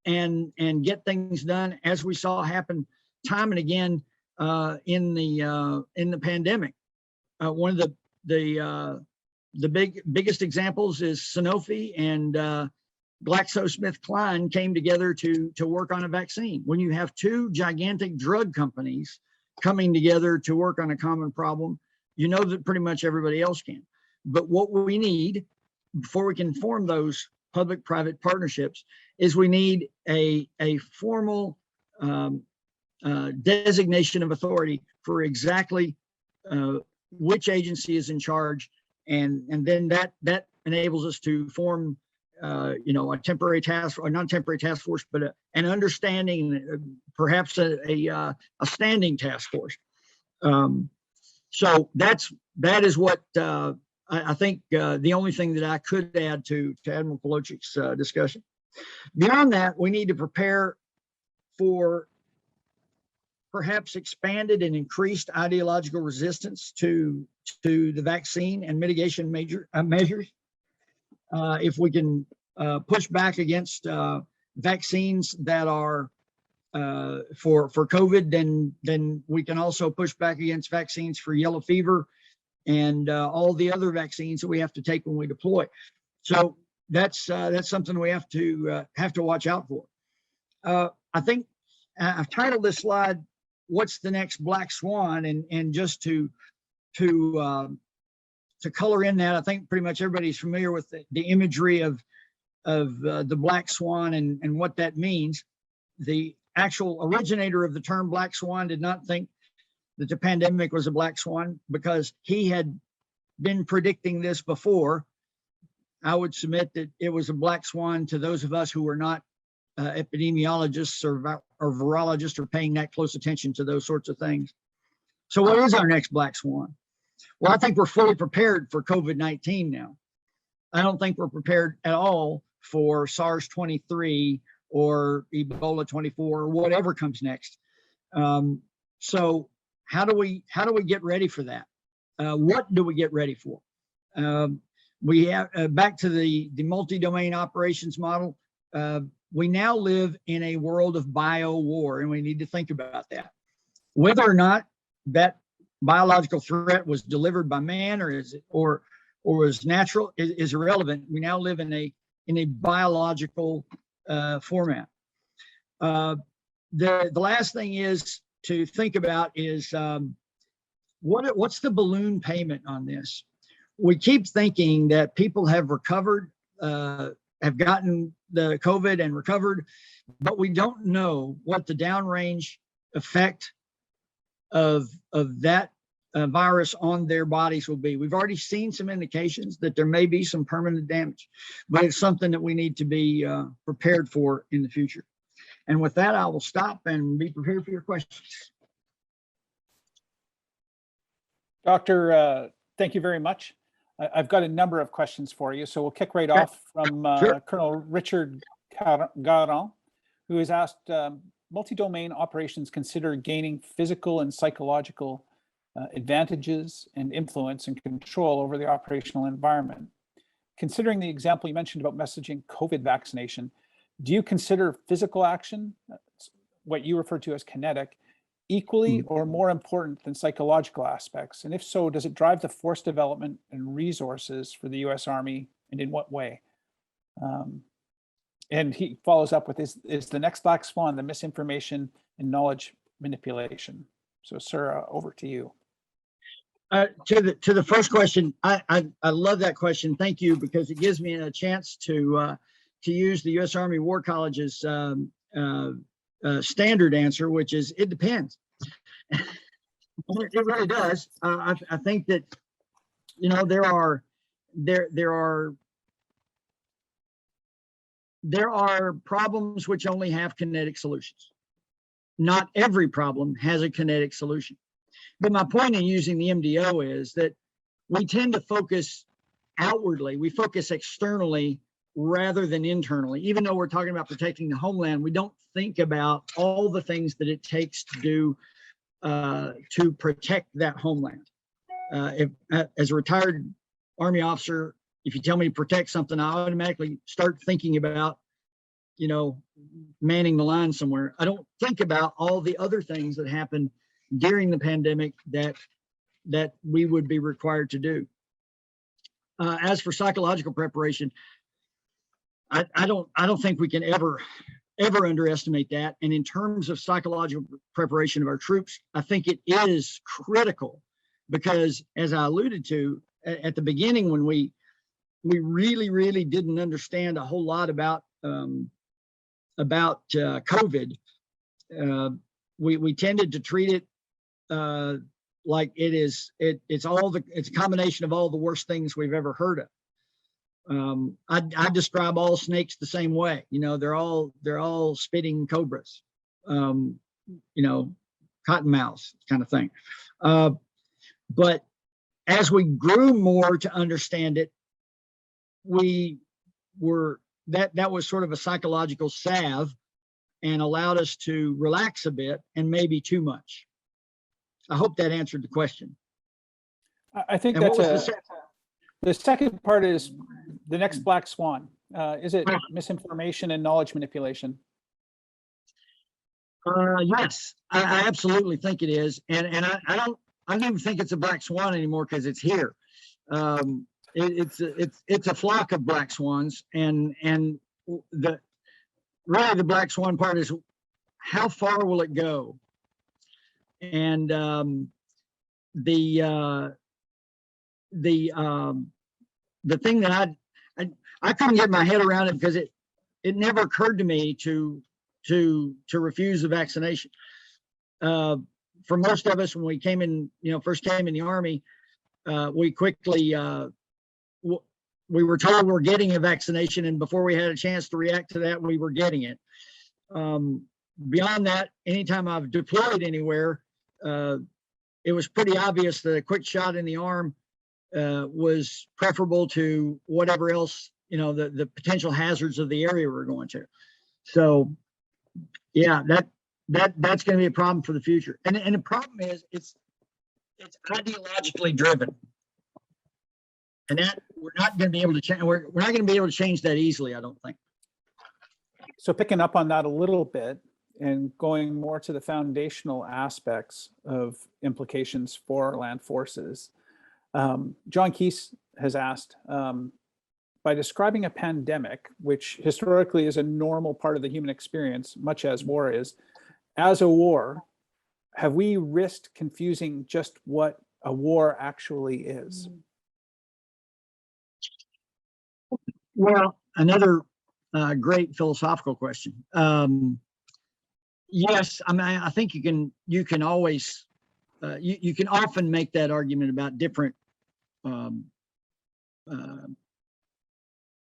and get things done, as we saw happen time and again in the pandemic. One of the biggest examples is Sanofi and GlaxoSmithKline came together to work on a vaccine. When you have two gigantic drug companies coming together to work on a common problem, you know that pretty much everybody else can. But what we need before we can form those public-private partnerships is we need a formal designation of authority for exactly which agency is in charge, and then that enables us to form a temporary task, or not temporary task force, but an understanding, perhaps a standing task force. So that is what I think the only thing that I could add to Admiral Polowczyk's discussion. Beyond that, we need to prepare for perhaps expanded and increased ideological resistance to the vaccine and mitigation measures. If we can push back against vaccines that are for COVID, then we can also push back against vaccines for yellow fever, and all the other vaccines that we have to take when we deploy. So that's something we have to watch out for. I think I've titled this slide, "What's the next black swan?" and just to color in that, I think pretty much everybody's familiar with the imagery of the black swan and what that means. The actual originator of the term black swan did not think that the pandemic was a black swan because he had been predicting this before. I would submit that it was a black swan to those of us who were not epidemiologists or virologists or paying that close attention to those sorts of things. So what is our next black swan? Well, I think we're fully prepared for COVID-19 now. I don't think we're prepared at all for SARS-23 or Ebola 24 or whatever comes next. So how do we get ready for that? What do we get ready for? We have back to the multi-domain operations model. We now live in a world of bio war, and we need to think about that. Whether or not that biological threat was delivered by man or was natural is irrelevant. We now live in a biological format. The last thing is to think about is what's the balloon payment on this? We keep thinking that people have recovered, have gotten the COVID and recovered, but we don't know what the downrange effect of that virus on their bodies will be. We've already seen some indications that there may be some permanent damage, but it's something that we need to be prepared for in the future. And with that, I will stop and be prepared for your questions. Doctor, thank you very much. I've got a number of questions for you, so we'll kick right off from Sure. Colonel Richard Garan, who has asked, multi-domain operations consider gaining physical and psychological advantages and influence and control over the operational environment. Considering the example you mentioned about messaging COVID vaccination, do you consider physical action, what you refer to as kinetic, equally or more important than psychological aspects? And if so, does it drive the force development and resources for the U.S. Army, and in what way? And he follows up with, is the next black swan the misinformation and knowledge manipulation? So, sir, over to you. To the first question, I love that question. Thank you, because it gives me a chance to use the U.S. Army War College's standard answer, which is it depends. It really does. I think that, you know, there are problems which only have kinetic solutions. Not every problem has a kinetic solution. But my point in using the MDO is that we tend to focus outwardly. We focus externally rather than internally. Even though we're talking about protecting the homeland, we don't think about all the things that it takes to do to protect that homeland. As a retired Army officer, if you tell me to protect something, I automatically start thinking about, you know, manning the line somewhere. I don't think about all the other things that happened during the pandemic that we would be required to do. As for psychological preparation, I don't think we can ever underestimate that. And in terms of psychological preparation of our troops, I think it is critical, because as I alluded to at the beginning, when we really didn't understand a whole lot about COVID, we tended to treat it like it's a combination of all the worst things we've ever heard of. I describe all snakes the same way. You know, they're all spitting cobras, you know, cottonmouths kind of thing. But as we grew more to understand it, that was sort of a psychological salve and allowed us to relax a bit, and maybe too much. I hope that answered the question. I think that's the second part is the next black swan. Is it misinformation and knowledge manipulation? Yes, I absolutely think it is. And I I don't even think it's a black swan anymore because it's here. It's a flock of black swans, and the really the black swan part is how far will it go? And the thing that I couldn't get my head around it because it never occurred to me to refuse the vaccination. For most of us, when we came in, first came in the Army, we quickly we were told we're getting a vaccination, and before we had a chance to react to that, we were getting it. Beyond that, anytime I've deployed anywhere, it was pretty obvious that a quick shot in the arm was preferable to whatever else, the potential hazards of the area we're going to. So, yeah, that's going to be a problem for the future. And the problem is it's ideologically driven, and that we're not going to be able to change. We're not going to be able to change that easily, I don't think. So picking up on that a little bit and going more to the foundational aspects of implications for land forces, John Keese has asked, by describing a pandemic, which historically is a normal part of the human experience, much as war is, as a war, have we risked confusing just what a war actually is? Well, another great philosophical question. Yes, I mean, I think you can always you can often make that argument about different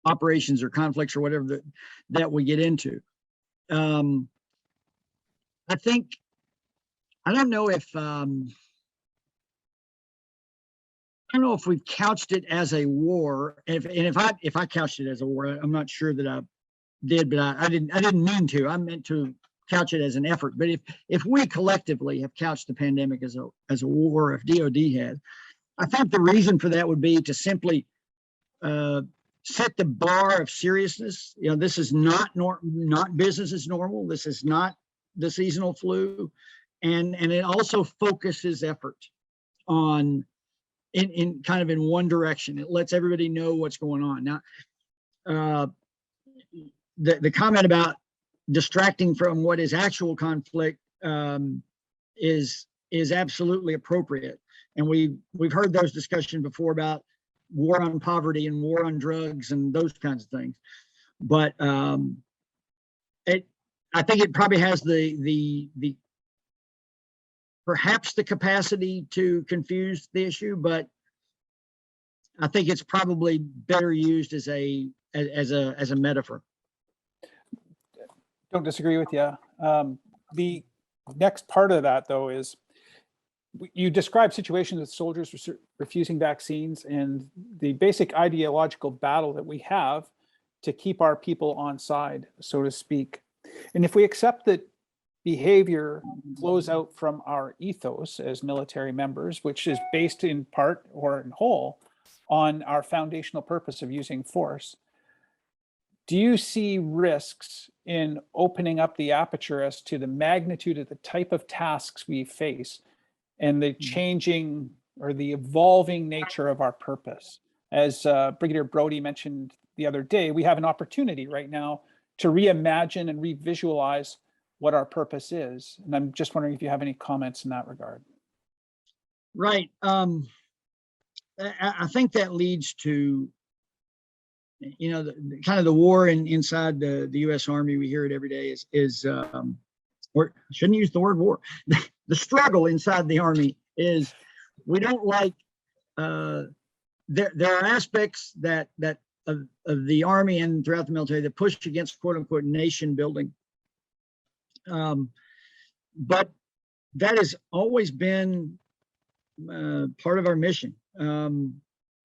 operations or conflicts or whatever that we get into. I think I don't know if we've couched it as a war. If I couched it as a war, I'm not sure that I did, but I didn't mean to. I meant to couch it as an effort. But if we collectively have couched the pandemic as a war, if DOD had, I think the reason for that would be to simply set the bar of seriousness. This is not business as normal. This is not the seasonal flu, and it also focuses effort on in kind of in one direction. It lets everybody know what's going on. Now, the comment about distracting from what is actual conflict is absolutely appropriate, and we've heard those discussions before about war on poverty and war on drugs and those kinds of things. But I think it probably has the perhaps the capacity to confuse the issue, but I think it's probably better used as a metaphor. Don't disagree with you. The next part of that, though, is you describe situations with soldiers refusing vaccines and the basic ideological battle that we have to keep our people on side, so to speak. And if we accept that behavior flows out from our ethos as military members, which is based in part or in whole on our foundational purpose of using force, do you see risks in opening up the aperture as to the magnitude of the type of tasks we face and the changing or the evolving nature of our purpose? As Brigadier Brody mentioned the other day, we have an opportunity right now to reimagine and revisualize what our purpose is. And I'm just wondering if you have any comments in that regard. Right. I think that leads to, kind of the war inside the U.S. Army. We hear it every day or I shouldn't use the word war. The struggle inside the Army is we don't like, there are aspects that of the Army and throughout the military that push against quote unquote nation building. But that has always been part of our mission.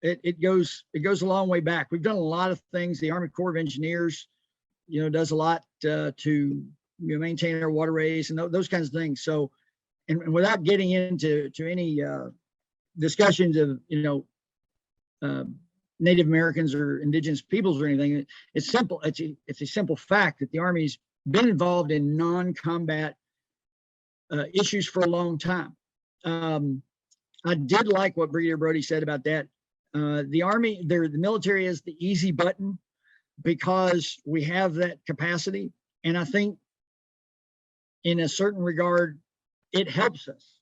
It goes a long way back. We've done a lot of things. The Army Corps of Engineers, does a lot to maintain our waterways and those kinds of things. So, and without getting into any discussions of Native Americans or indigenous peoples or anything, it's simple. It's a simple fact that the Army's been involved in non-combat issues for a long time. I did like what Brigadier Brody said about that. The Army, the military is the easy button because we have that capacity. And I think in a certain regard, it helps us.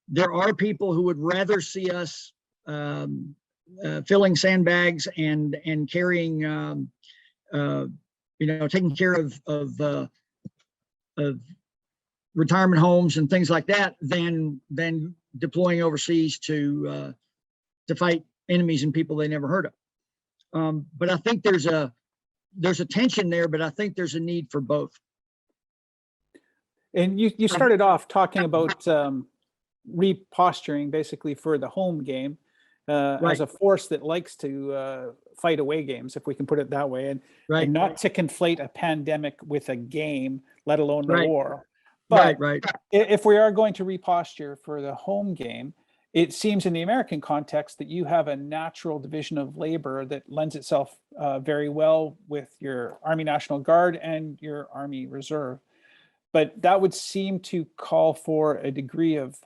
There are people who would rather see us filling sandbags and carrying, taking care of retirement homes and things like that than deploying overseas to fight enemies and people they never heard of. But I think there's a tension there, but I think there's a need for both. And you started off talking about reposturing basically for the home game Right. as a force that likes to fight away games, if we can put it that way, and not to conflate a pandemic with a game, let alone the war. But if we are going to reposture for the home game, it seems in the American context that you have a natural division of labor that lends itself very well with your Army National Guard and your Army Reserve. But that would seem to call for a degree of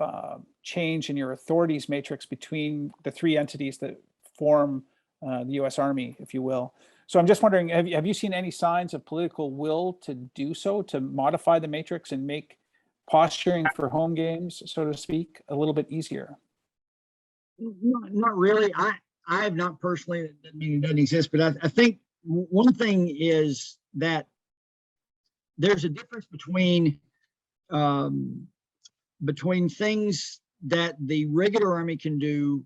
change in your authorities matrix between the three entities that form the U.S. Army, if you will. So I'm just wondering, have you seen any signs of political will to do so, to modify the matrix and make posturing for home games, so to speak, a little bit easier? Not really. I have not personally, that doesn't mean it doesn't exist, but I think one thing is that there's a difference between things that the regular Army can do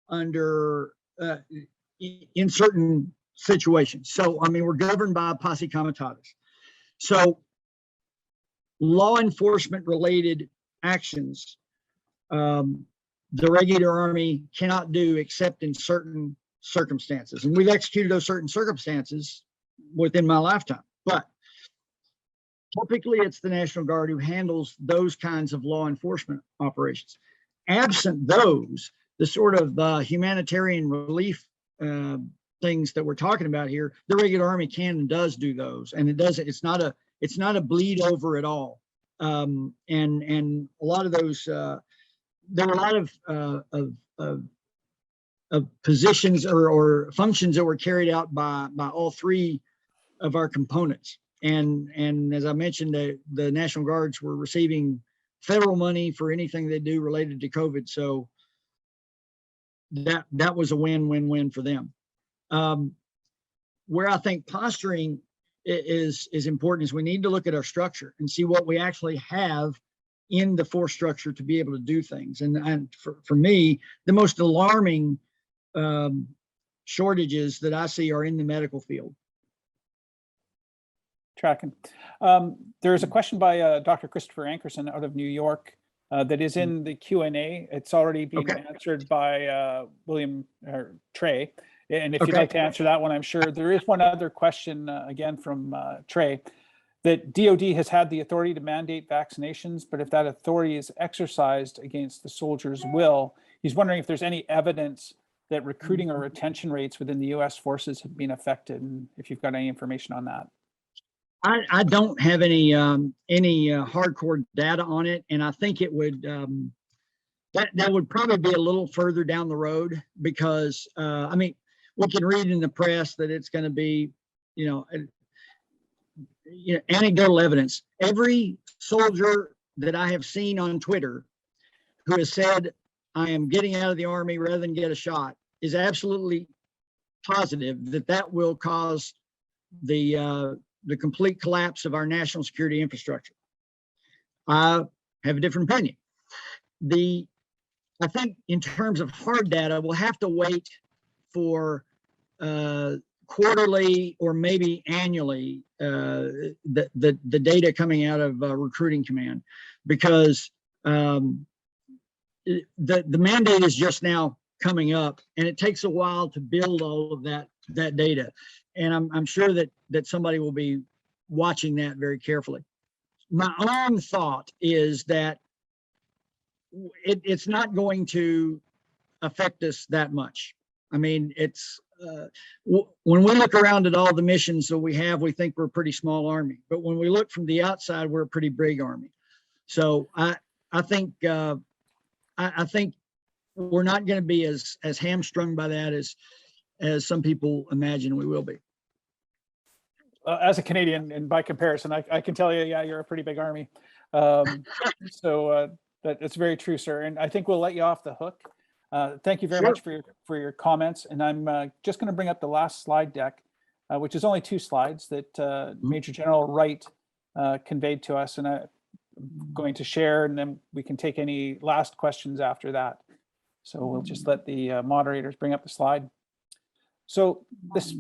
under in certain situations. So, I mean, we're governed by posse comitatus. So law enforcement related actions, the regular Army cannot do except in certain circumstances. And we've executed those certain circumstances within my lifetime. But typically it's the National Guard who handles those kinds of law enforcement operations. Absent those, the sort of humanitarian relief things that we're talking about here, the regular Army can and does do those, and it's not a bleed over at all. And a lot of those, there are a lot of positions or functions that were carried out by all three of our components. And as I mentioned, the National Guards were receiving federal money for anything they do related to COVID. So that was a win-win-win for them. Where I think posturing is important is we need to look at our structure and see what we actually have in the force structure to be able to do things. And for me, the most alarming shortages that I see are in the medical field. Tracking. There's a question by Dr. Christopher Ankerson out of New York that is in the Q&A. It's already being answered by William or Trey. And if you'd like to answer that one, I'm sure there is one other question again from Trey, that DOD has had the authority to mandate vaccinations, but if that authority is exercised against the soldier's will, he's wondering if there's any evidence that recruiting or retention rates within the U.S. forces have been affected, and if you've got any information on that. I don't have any hardcore data on it, and I think it would that would probably be a little further down the road, because I mean, we can read in the press that it's going to be, anecdotal evidence. Every soldier that I have seen on Twitter who has said, I am getting out of the Army rather than get a shot, is absolutely positive that will cause the complete collapse of our national security infrastructure. I have a different opinion. I think in terms of hard data, we'll have to wait for quarterly or maybe annually the data coming out of Recruiting Command, because the mandate is just now coming up, and it takes a while to build all of that data. And I'm sure that somebody will be watching that very carefully. My own thought is that it's not going to affect us that much. I mean, it's when we look around at all the missions that we have, we think we're a pretty small Army. But when we look from the outside, we're a pretty big Army. So I think I think we're not going to be as hamstrung by that as some people imagine we will be. As a Canadian, and by comparison, I can tell you, yeah, you're a pretty big army. That's very true, sir. And I think we'll let you off the hook. Thank you very much for your comments. And I'm just going to bring up the last slide deck, which is only 2 slides that Major General Wright conveyed to us. And I'm going to share, and then we can take any last questions after that. So we'll just let the moderators bring up the slide. So this,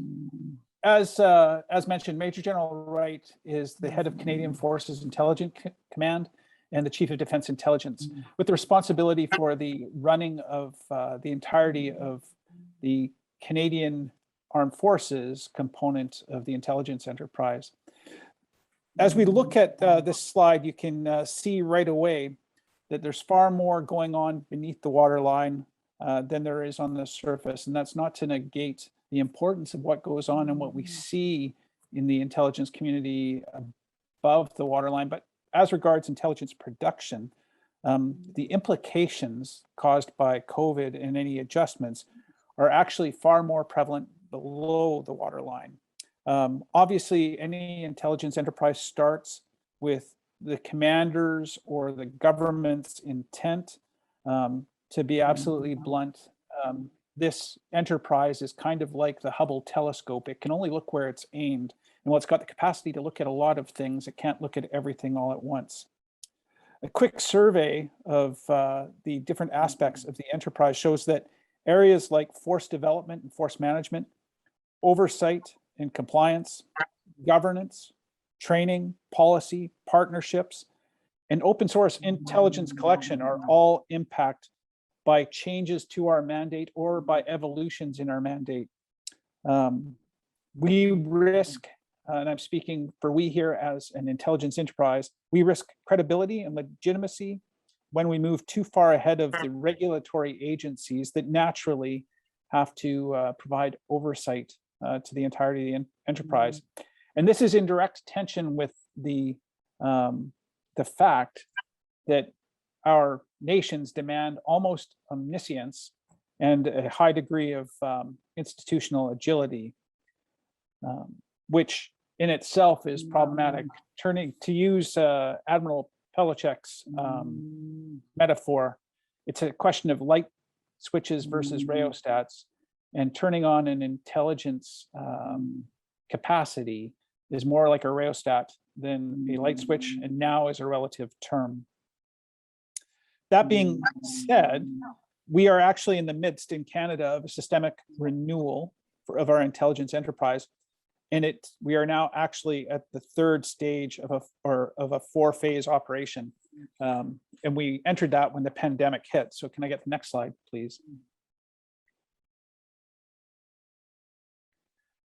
as mentioned, Major General Wright is the head of Canadian Forces Intelligence Command and the Chief of Defense Intelligence, with the responsibility for the running of the entirety of the Canadian Armed Forces component of the intelligence enterprise. As we look at this slide, you can see right away that there's far more going on beneath the waterline than there is on the surface. And that's not to negate the importance of what goes on and what we see in the intelligence community above the waterline. But as regards intelligence production, the implications caused by COVID and any adjustments are actually far more prevalent below the waterline. Obviously, any intelligence enterprise starts with the commanders or the government's intent. To be absolutely blunt, this enterprise is kind of like the Hubble telescope. It can only look where it's aimed. And while it's got the capacity to look at a lot of things, it can't look at everything all at once. A quick survey of the different aspects of the enterprise shows that areas like force development and force management, oversight and compliance, governance, training, policy, partnerships, and open source intelligence collection are all impacted by changes to our mandate or by evolutions in our mandate. We risk, and I'm speaking for we here as an intelligence enterprise, we risk credibility and legitimacy when we move too far ahead of the regulatory agencies that naturally have to provide oversight to the entirety of the enterprise. And this is in direct tension with the fact that our nations demand almost omniscience and a high degree of institutional agility, which in itself is problematic. Turning to use Admiral Pelichek's metaphor, it's a question of light switches versus rheostats, and turning on an intelligence capacity is more like a rheostat than a light switch, and now is a relative term. That being said, we are actually in the midst in Canada of a systemic renewal of our intelligence enterprise. And we are now actually at the 3rd stage of a 4-phase operation. And we entered that when the pandemic hit. So can I get the next slide, please?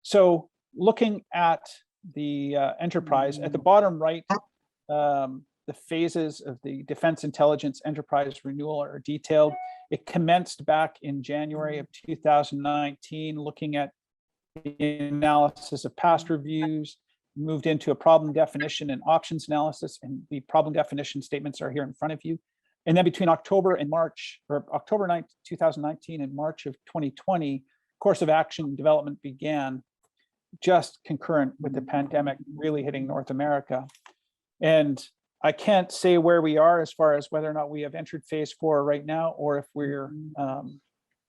So looking at the enterprise, at the bottom right, the phases of the Defense Intelligence Enterprise renewal are detailed. It commenced back in January of 2019, looking at the analysis of past reviews, moved into a problem definition and options analysis, and the problem definition statements are here in front of you. And then between October and March, or October 9th, 2019 and March of 2020, course of action development began, just concurrent with the pandemic really hitting North America. And I can't say where we are as far as whether or not we have entered phase 4 right now, or if we're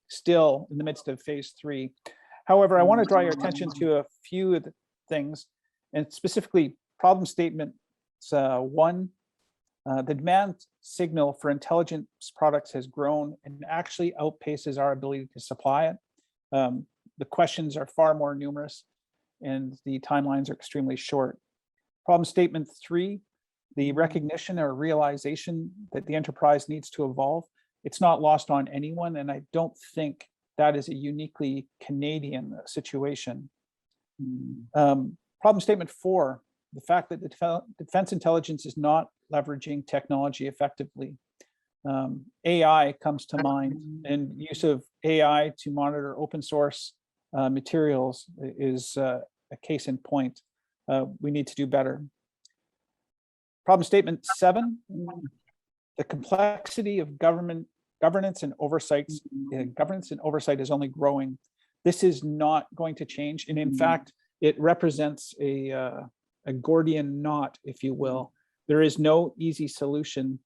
still in the midst of phase 3. However, I want to draw your attention to a few of the things, and specifically problem statement 1. The demand signal for intelligence products has grown and actually outpaces our ability to supply it. The questions are far more numerous and the timelines are extremely short. Problem statement 3, the recognition or realization that the enterprise needs to evolve. It's not lost on anyone, and I don't think that is a uniquely Canadian situation. Problem statement 4, the fact that the defense intelligence is not leveraging technology effectively. AI comes to mind, and use of AI to monitor open source materials is a case in point. We need to do better. Problem statement 7, the complexity of government governance and oversight is only growing. This is not going to change, and in fact, it represents a Gordian knot, if you will. There is no easy solution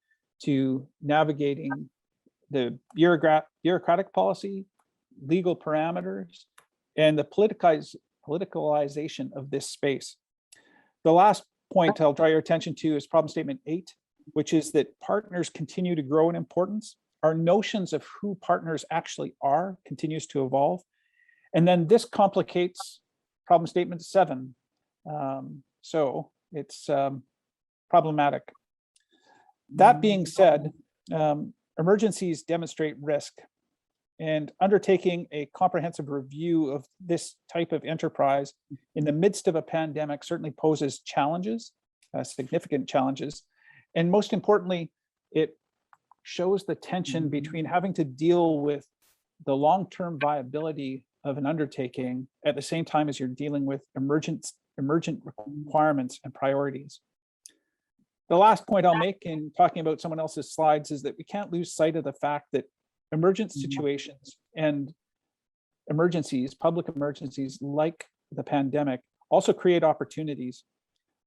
to navigating the bureaucratic policy, legal parameters, and the politicalization of this space. The last point I'll draw your attention to is problem statement 8, which is that partners continue to grow in importance. Our notions of who partners actually are continues to evolve. And then this complicates problem statement 7. So it's problematic. That being said, emergencies demonstrate risk, and undertaking a comprehensive review of this type of enterprise in the midst of a pandemic certainly poses challenges, significant challenges. And most importantly, it shows the tension between having to deal with the long-term viability of an undertaking at the same time as you're dealing with emergent requirements and priorities. The last point I'll make in talking about someone else's slides is that we can't lose sight of the fact that emergent situations and emergencies, public emergencies like the pandemic, also create opportunities.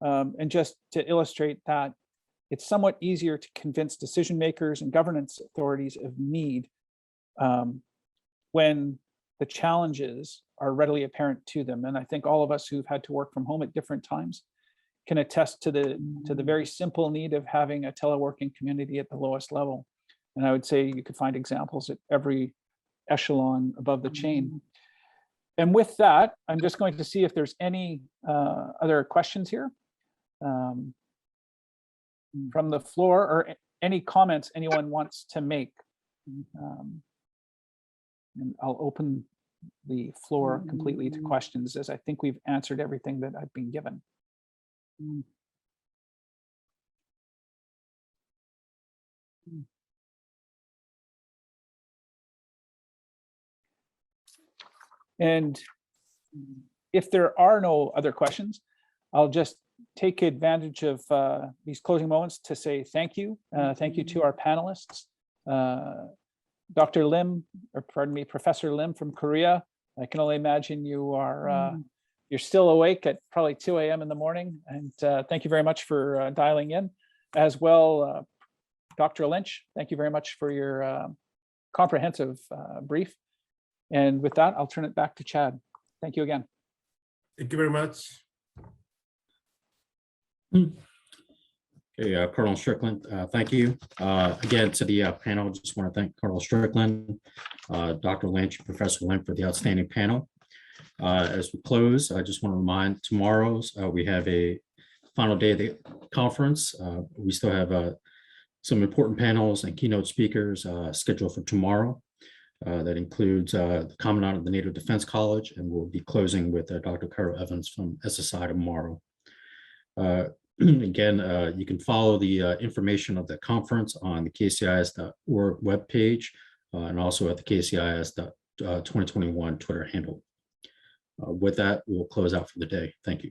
And just to illustrate that, it's somewhat easier to convince decision makers and governance authorities of need when the challenges are readily apparent to them. And I think all of us who've had to work from home at different times can attest to the very simple need of having a teleworking community at the lowest level. And I would say you could find examples at every echelon above the chain. And with that, I'm just going to see if there's any other questions here from the floor, or any comments anyone wants to make. And I'll open the floor completely to questions, as I think we've answered everything that I've been given. And if there are no other questions, I'll just take advantage of these closing moments to say thank you. Thank you to our panelists. Dr. Lim, or pardon me, Professor Lim from Korea. I can only imagine you are you're still awake at probably 2 a.m. in the morning. And thank you very much for dialing in. As well, Dr. Lynch, thank you very much for your comprehensive brief. And with that, I'll turn it back to Chad. Thank you again. Thank you very much. Okay, Colonel Strickland, thank you. Again, to the panel, just want to thank Colonel Strickland, Dr. Lynch, Professor Lim for the outstanding panel. As we close, I just want to remind tomorrow's, we have a final day of the conference. We still have some important panels and keynote speakers scheduled for tomorrow. That includes the Commandant of the Native Defense College, and we'll be closing with Dr. Carol Evans from SSI tomorrow. Again, you can follow the information of the conference on the kcis.org webpage and also at the KCIS 2021 Twitter handle. With that, we'll close out for the day. Thank you.